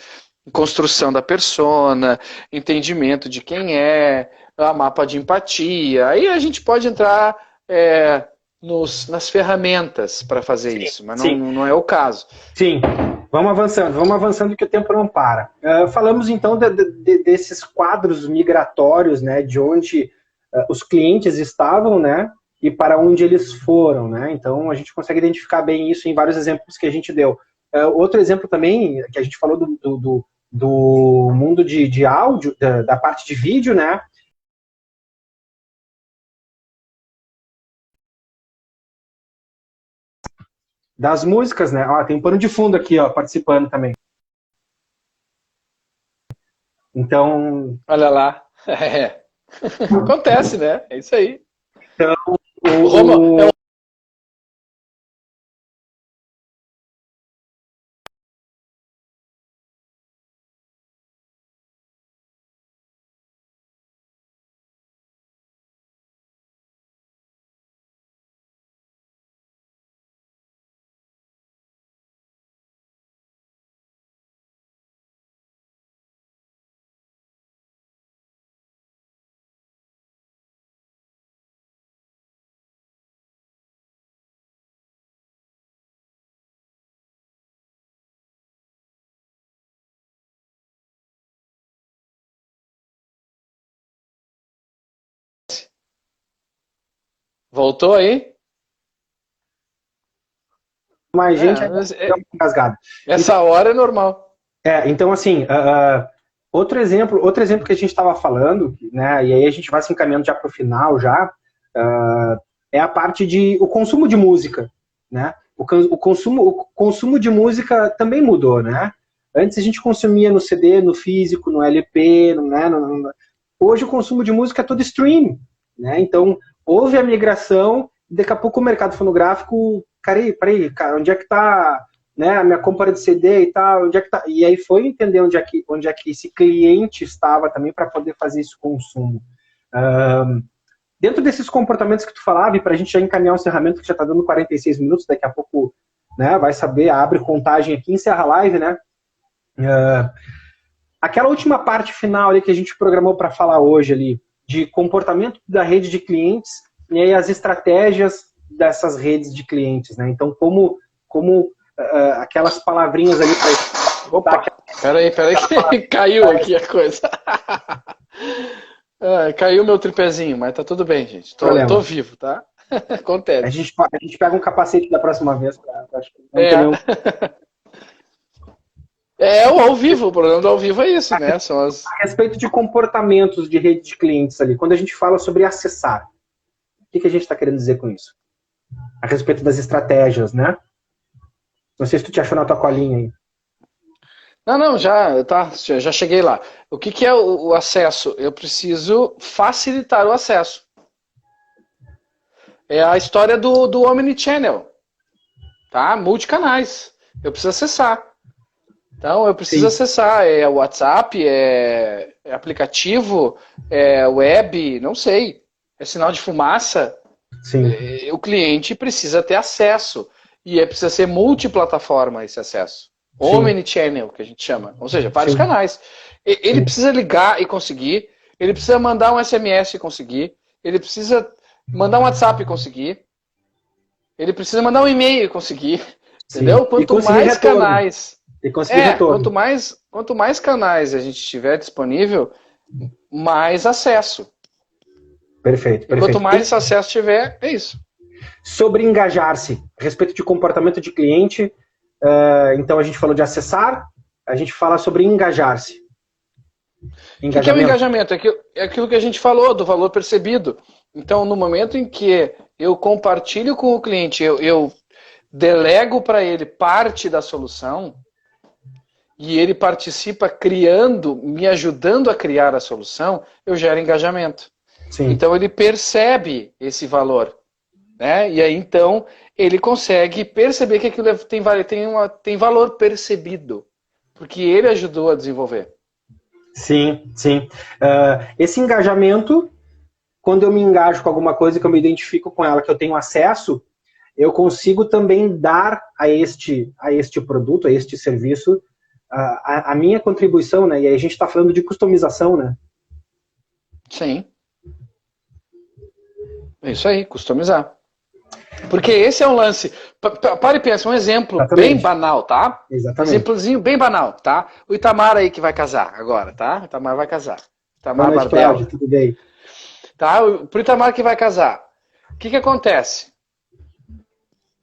construção da persona, entendimento de quem é, a mapa de empatia. Aí a gente pode entrar nas ferramentas para fazer isso, mas não é o caso. Sim, vamos avançando que o tempo não para. Falamos então desses quadros migratórios, né, de onde os clientes estavam, né, e para onde eles foram, né, então a gente consegue identificar bem isso em vários exemplos que a gente deu. Outro exemplo também, que a gente falou do mundo de áudio, da parte de vídeo, né, das músicas, né, tem um pano de fundo aqui, ó, participando também. Então... Olha lá. Acontece, né? É isso aí. Então, Roma, voltou aí? mais gente engasgada. Essa hora é normal. Então assim, outro exemplo que a gente estava falando, né, e aí a gente vai se encaminhando já para o final já, é a parte de o consumo de música, né? O consumo de música também mudou, né? Antes a gente consumia no CD, no físico, no LP, né? Hoje o consumo de música é todo stream, né? Então houve a migração, daqui a pouco o mercado fonográfico, peraí, cara, onde é que está, né, a minha compra de CD e tal, onde é que tá? E aí foi entender onde é que esse cliente estava também para poder fazer esse consumo. Dentro desses comportamentos que tu falava, e para a gente já encaminhar um encerramento que já está dando 46 minutos, daqui a pouco, né, vai saber, abre contagem aqui, encerra a live, né? Aquela última parte final ali que a gente programou para falar hoje ali, de comportamento da rede de clientes e aí as estratégias dessas redes de clientes, né? Então, como aquelas palavrinhas ali para... Opa, peraí, que caiu aqui a coisa. Caiu meu tripézinho, mas tá tudo bem, gente. Tô vivo, tá? Acontece. A gente pega um capacete da próxima vez. Acho que não tem nenhum... É o ao vivo, o problema do ao vivo é isso, né? São as... A respeito de comportamentos de rede de clientes ali, quando a gente fala sobre acessar, o que a gente está querendo dizer com isso? A respeito das estratégias, né? Não sei se tu te achou na tua colinha aí. Não, já cheguei lá. O que é o acesso? Eu preciso facilitar o acesso. É a história do Omnichannel, tá? Multicanais. Eu preciso acessar. Então, eu preciso acessar. É WhatsApp, é aplicativo, é web, não sei. É sinal de fumaça. Sim. O cliente precisa ter acesso. E precisa ser multiplataforma esse acesso. Omnichannel, que a gente chama. Ou seja, vários canais. Ele precisa ligar e conseguir. Ele precisa mandar um SMS e conseguir. Ele precisa mandar um WhatsApp e conseguir. Ele precisa mandar um e-mail e conseguir. Entendeu? Quanto mais canais... E conseguir retorno. Quanto mais canais a gente tiver disponível, mais acesso. Perfeito. Quanto mais acesso tiver, é isso. Sobre engajar-se, a respeito de comportamento de cliente, então a gente falou de acessar, a gente fala sobre engajar-se. O que é o engajamento? É aquilo que a gente falou, do valor percebido. Então, no momento em que eu compartilho com o cliente, eu delego para ele parte da solução, e ele participa criando, me ajudando a criar a solução, eu gero engajamento. Sim. Então ele percebe esse valor, né? E aí então ele consegue perceber que aquilo tem valor percebido, porque ele ajudou a desenvolver. Sim. Esse engajamento, quando eu me engajo com alguma coisa, que eu me identifico com ela, que eu tenho acesso, eu consigo também dar a este produto, a este serviço, a minha contribuição, né? E aí a gente está falando de customização, né? Sim. É isso aí, customizar. Porque esse é um lance. Para e pensa, um exemplo bem banal, tá? Exatamente. Um exemplozinho bem banal, tá? O Itamar aí que vai casar agora, tá? O Itamar vai casar. Itamar Bardella. Tudo bem. Tá? Pro Itamar que vai casar. O que acontece?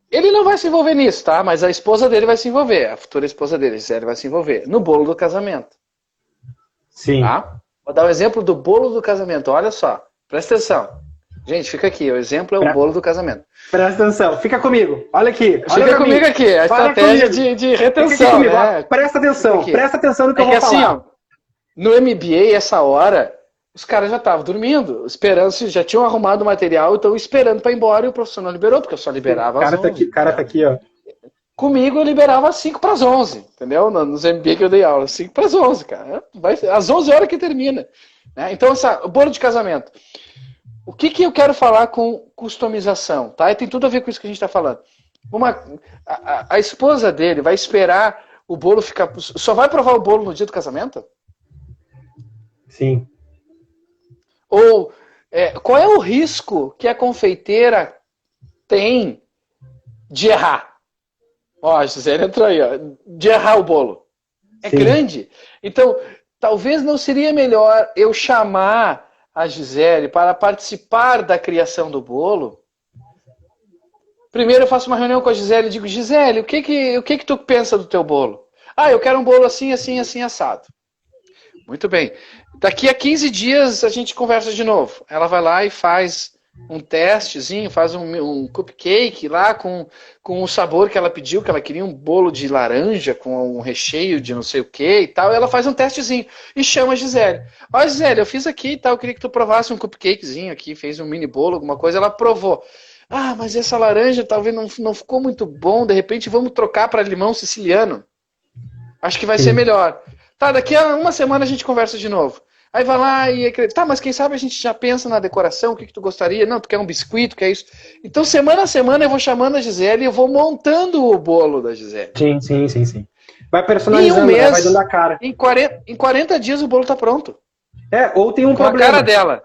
Ele não vai se envolver nisso, tá? Mas a esposa dele vai se envolver. A futura esposa dele, Gisele, vai se envolver. No bolo do casamento. Sim. Tá? Vou dar o exemplo do bolo do casamento. Olha só. Presta atenção. Gente, fica aqui. O exemplo é o bolo do casamento. Presta atenção. Fica comigo. Olha aqui. Fica comigo aqui. A estratégia de retenção. Né? Presta atenção. Presta atenção no que eu vou falar. Assim, ó, no MBA, essa hora, os caras já estavam dormindo, esperando, já tinham arrumado o material, então esperando para ir embora e o professor não liberou, porque eu só liberava às 11. O cara tá aqui, ó. Comigo eu liberava às 5 para as 11, entendeu? Nos MBA que eu dei aula, 5 para as 11, cara. Às 11 horas que termina. Né? Então, o bolo de casamento. O que eu quero falar com customização? Tá? E tem tudo a ver com isso que a gente está falando. A esposa dele vai esperar o bolo ficar... Só vai provar o bolo no dia do casamento? Sim. Ou qual é o risco que a confeiteira tem de errar? Ó, a Gisele entrou aí, ó, de errar o bolo. É grande. Então, talvez não seria melhor eu chamar a Gisele para participar da criação do bolo. Primeiro eu faço uma reunião com a Gisele e digo, Gisele, o que tu pensa do teu bolo? Ah, eu quero um bolo assim, assim, assim, assado. Muito bem. Daqui a 15 dias a gente conversa de novo. Ela vai lá e faz um testezinho, faz um cupcake lá com o sabor que ela pediu, que ela queria um bolo de laranja com um recheio de não sei o que e tal. E ela faz um testezinho e chama a Gisele. Ó, Gisele, eu fiz aqui e tal, eu queria que tu provasse um cupcakezinho aqui, fez um mini bolo, alguma coisa. Ela provou. Ah, mas essa laranja talvez não ficou muito bom, de repente vamos trocar para limão siciliano. Acho que vai ser melhor. Tá, daqui a uma semana a gente conversa de novo. Aí vai lá e... Tá, mas quem sabe a gente já pensa na decoração, o que tu gostaria? Não, tu quer um biscoito, quer isso? Então, semana a semana eu vou chamando a Gisele e eu vou montando o bolo da Gisele. Sim. Vai personalizando, em um mês, vai dando a cara. Em 40 dias o bolo tá pronto. Ou tem um com problema. A cara dela.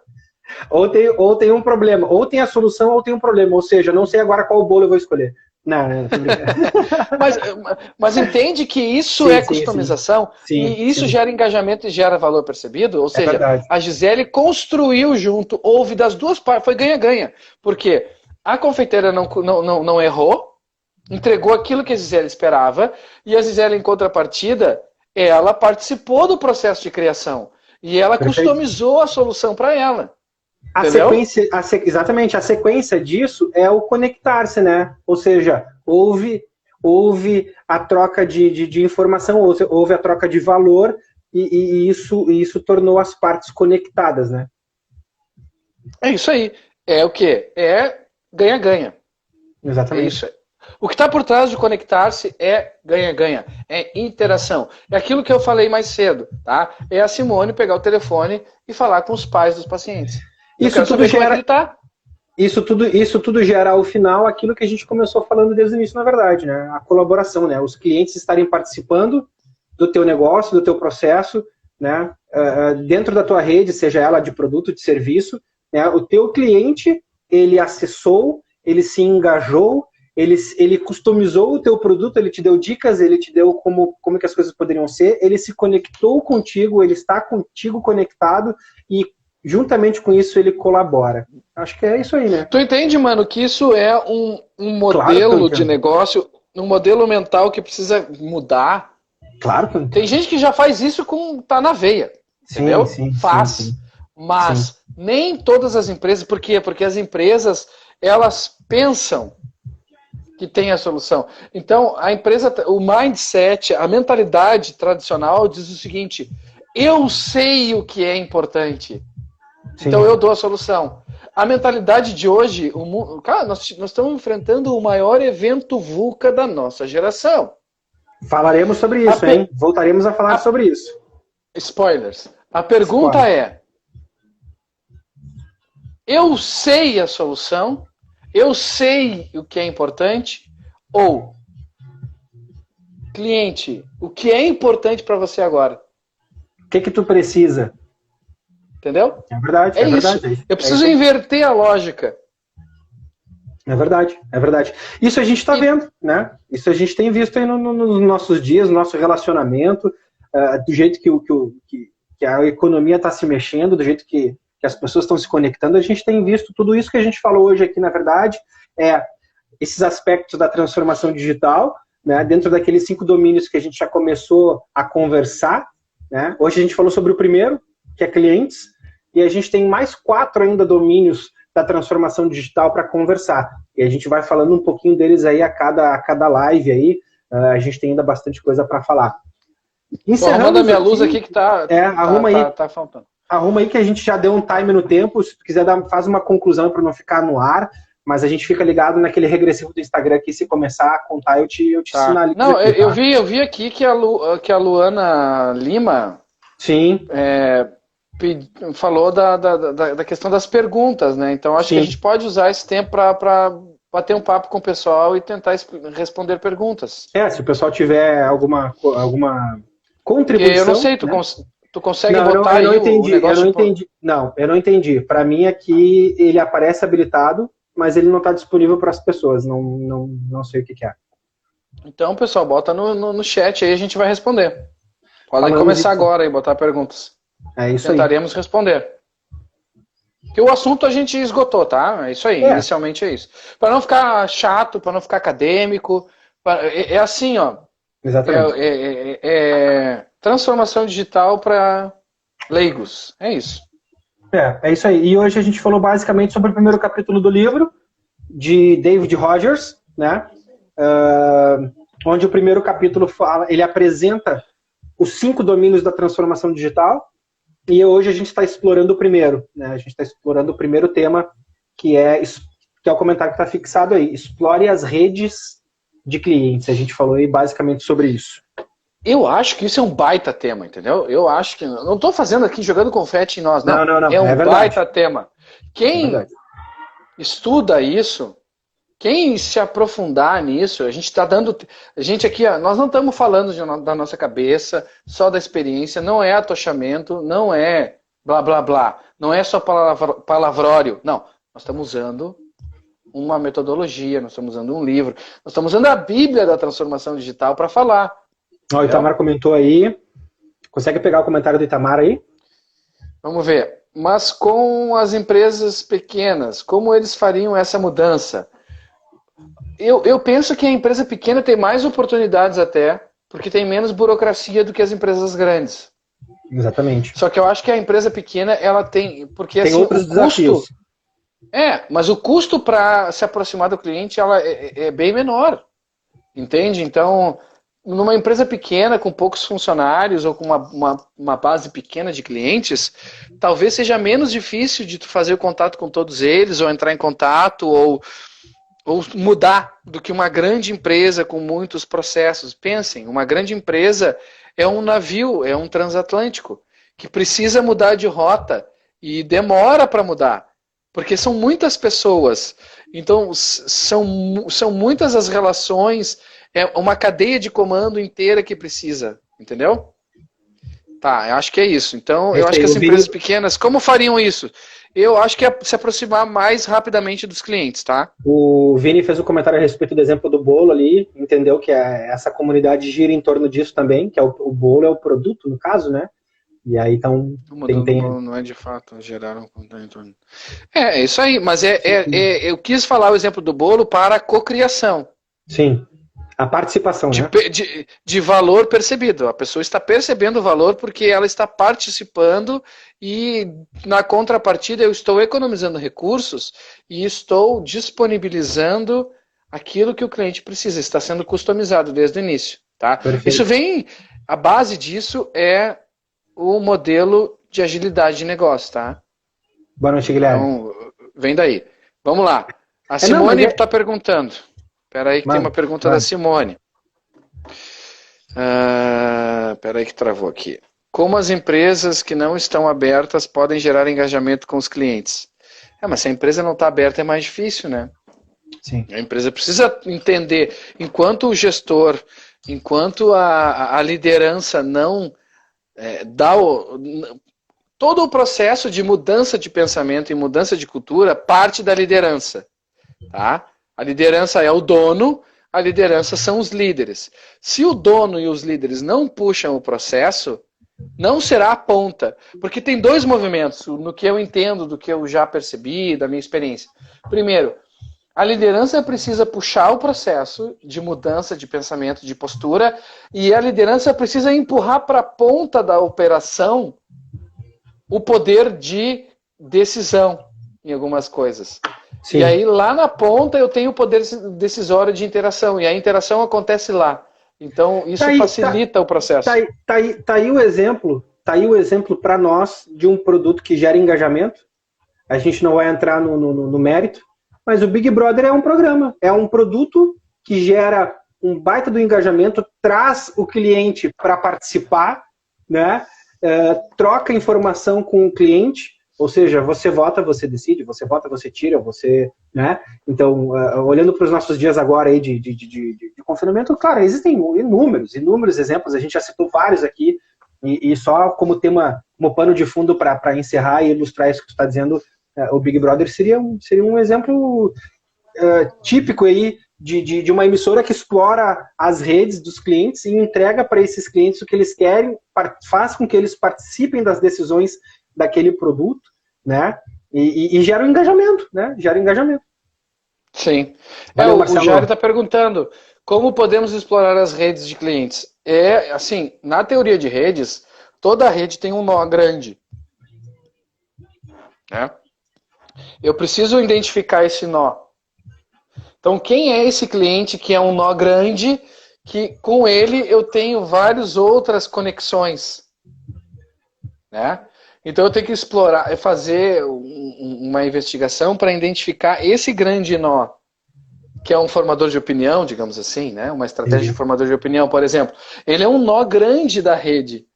Ou tem um problema. Ou tem a solução ou tem um problema. Ou seja, não sei agora qual bolo eu vou escolher. Não, tô brincando. mas entende que isso é customização e isso gera engajamento e gera valor percebido? Ou seja, a Gisele construiu junto, houve das duas partes, foi ganha-ganha. Porque a confeiteira não errou, entregou aquilo que a Gisele esperava e a Gisele, em contrapartida, ela participou do processo de criação. E ela Perfeito. customizou a solução para ela. A Entendeu? sequência, exatamente, a sequência disso é o conectar-se, né? Ou seja, houve a troca de informação, houve a troca de valor e isso tornou as partes conectadas, né? É isso aí. É o quê? É ganha-ganha. É Exatamente. isso aí. O que está por trás de conectar-se é ganha-ganha, é interação. É aquilo que eu falei mais cedo, tá? É a Simone pegar o telefone e falar com os pais dos pacientes. Eu Isso quero tudo saber como é que gera, ele tá. isso tudo gera ao final aquilo que a gente começou falando desde o início, na verdade, né? A colaboração, né? Os clientes estarem participando do teu negócio, do teu processo, né? Dentro da tua rede, seja ela de produto, de serviço, né? O teu cliente, ele acessou, ele se engajou, ele customizou o teu produto, ele te deu dicas, ele te deu como que as coisas poderiam ser, ele se conectou contigo, ele está contigo conectado e juntamente com isso ele colabora. Acho que é isso aí, né? Tu entende, mano, que isso é um modelo de negócio, um modelo mental que precisa mudar? Claro que eu entendo. Tem gente que já faz isso tá na veia, entendeu? Faz. Sim. Mas nem todas as empresas, por quê? Porque as empresas, elas pensam que tem a solução. Então, a empresa, o mindset, a mentalidade tradicional diz o seguinte: eu sei o que é importante, então eu dou a solução. A mentalidade de hoje, cara, nós estamos enfrentando o maior evento VUCA da nossa geração. Falaremos sobre isso, hein? Voltaremos a falar sobre isso. Spoilers. A pergunta é: eu sei a solução? Eu sei o que é importante? Ou, cliente, o que é importante para você agora? O que tu precisa? Entendeu? É verdade, é verdade. Isso. Eu preciso inverter a lógica. É verdade. Isso a gente está vendo, né? Isso a gente tem visto aí nos nossos dias, no nosso relacionamento, do jeito que a economia está se mexendo, do jeito que as pessoas estão se conectando, a gente tem visto tudo isso que a gente falou hoje aqui, na verdade, esses aspectos da transformação digital, né, dentro daqueles 5 domínios que a gente já começou a conversar, né? Hoje a gente falou sobre o primeiro, que é clientes, e a gente tem mais 4 ainda domínios da transformação digital para conversar. E a gente vai falando um pouquinho deles aí a cada live aí, a gente tem ainda bastante coisa para falar. Arrumando a minha luz aqui que tá faltando. Arruma aí que a gente já deu um time no tempo, se tu quiser faz uma conclusão para não ficar no ar, mas a gente fica ligado naquele regressivo do Instagram aqui, se começar a contar eu te sinalizo. Não, aqui, eu vi aqui que a Luana Lima sim. Falou da questão das perguntas, né? Então acho que a gente pode usar esse tempo para bater um papo com o pessoal e tentar responder perguntas. Se o pessoal tiver alguma contribuição... Eu não sei, tu consegue botar aí o negócio... Eu não entendi. Para mim aqui ele aparece habilitado, mas ele não está disponível para as pessoas. Não sei o que é. Então, pessoal, bota no chat aí, a gente vai responder. Podem começar agora e botar perguntas. É isso. Tentaremos responder. Porque o assunto a gente esgotou, tá? É isso aí, inicialmente é isso. Para não ficar chato, para não ficar acadêmico, é assim, ó. Exatamente. Transformação digital para leigos. É isso. É isso aí. E hoje a gente falou basicamente sobre o primeiro capítulo do livro, de David Rogers, né? Onde o primeiro capítulo ele apresenta os 5 domínios da transformação digital, e hoje a gente está explorando o primeiro, né? A gente está explorando o primeiro tema, que é o comentário que está fixado aí. Explore as redes de clientes. A gente falou aí basicamente sobre isso. Eu acho que isso é um baita tema, entendeu? Eu acho que... Não estou fazendo aqui, jogando confete em nós, não. Não. É um baita tema. Quem estuda isso, quem se aprofundar nisso, a gente está dando... A gente aqui, nós não estamos falando da nossa cabeça, só da experiência, não é atochamento, não é blá, blá, blá. Não é só palavrório. Não, nós estamos usando uma metodologia, nós estamos usando um livro, nós estamos usando a Bíblia da transformação digital para falar. O Itamar comentou aí. Consegue pegar o comentário do Itamar aí? Vamos ver. Mas com as empresas pequenas, como eles fariam essa mudança? Eu penso que a empresa pequena tem mais oportunidades até porque tem menos burocracia do que as empresas grandes. Exatamente. Só que eu acho que a empresa pequena, ela tem... Porque, tem assim, outros desafios. Mas o custo para se aproximar do cliente ela é bem menor. Entende? Então, numa empresa pequena, com poucos funcionários ou com uma base pequena de clientes, talvez seja menos difícil de tu fazer o contato com todos eles, ou entrar em contato, ou mudar do que uma grande empresa com muitos processos. Pensem, uma grande empresa é um navio, é um transatlântico, que precisa mudar de rota e demora para mudar, porque são muitas pessoas. Então, são muitas as relações, é uma cadeia de comando inteira que precisa, entendeu? Tá, eu acho que é isso. Então, eu acho que as empresas pequenas, como fariam isso? Eu acho que é se aproximar mais rapidamente dos clientes, tá? O Vini fez um comentário a respeito do exemplo do bolo ali, entendeu que essa comunidade gira em torno disso também, que é o bolo é o produto, no caso, né? E aí, então... Não é de fato, geraram em torno. É isso aí, mas eu quis falar o exemplo do bolo para a cocriação. Sim. A participação, né? De valor percebido. A pessoa está percebendo o valor porque ela está participando e, na contrapartida, eu estou economizando recursos e estou disponibilizando aquilo que o cliente precisa. Está sendo customizado desde o início. Tá? Isso vem... A base disso é o modelo de agilidade de negócio. Tá? Boa noite, Guilherme. Então, vem daí. Vamos lá. A Simone está perguntando. Espera aí que tem uma pergunta da Simone. Espera aí que travou aqui. Como as empresas que não estão abertas podem gerar engajamento com os clientes? Mas se a empresa não está aberta é mais difícil, né? Sim. A empresa precisa entender, enquanto o gestor, enquanto a liderança não dá todo o processo de mudança de pensamento e mudança de cultura parte da liderança, tá? A liderança é o dono, a liderança são os líderes. Se o dono e os líderes não puxam o processo, não será a ponta. Porque tem dois movimentos, no que eu entendo, do que eu já percebi, da minha experiência. Primeiro, a liderança precisa puxar o processo de mudança de pensamento, de postura, e a liderança precisa empurrar para a ponta da operação o poder de decisão em algumas coisas. Sim. E aí, lá na ponta, eu tenho o poder decisório de interação. E a interação acontece lá. Então, isso facilita o processo. Tá aí o exemplo para nós de um produto que gera engajamento. A gente não vai entrar no mérito, mas o Big Brother é um programa. É um produto que gera um baita do engajamento, traz o cliente para participar, né? Troca informação com o cliente. Ou seja, você vota, você decide, você vota, você tira, né? Então, olhando para os nossos dias agora aí de confinamento, claro, existem inúmeros exemplos, a gente já citou vários aqui, e só como tema, como pano de fundo para encerrar e ilustrar isso que tu está dizendo, o Big Brother seria um exemplo típico aí de uma emissora que explora as redes dos clientes e entrega para esses clientes o que eles querem, faz com que eles participem das decisões daquele produto, né? E gera um engajamento, né? Gera engajamento. Sim. O Jair está perguntando como podemos explorar as redes de clientes. Assim, na teoria de redes, toda rede tem um nó grande, né? Eu preciso identificar esse nó. Então, quem é esse cliente que é um nó grande, que com ele eu tenho várias outras conexões, né? Então eu tenho que explorar, fazer uma investigação para identificar esse grande nó, que é um formador de opinião, digamos assim, né? Uma estratégia de formador de opinião, por exemplo. Ele é um nó grande da rede.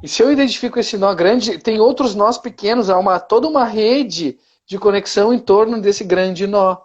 E se eu identifico esse nó grande, tem outros nós pequenos, há toda uma rede de conexão em torno desse grande nó.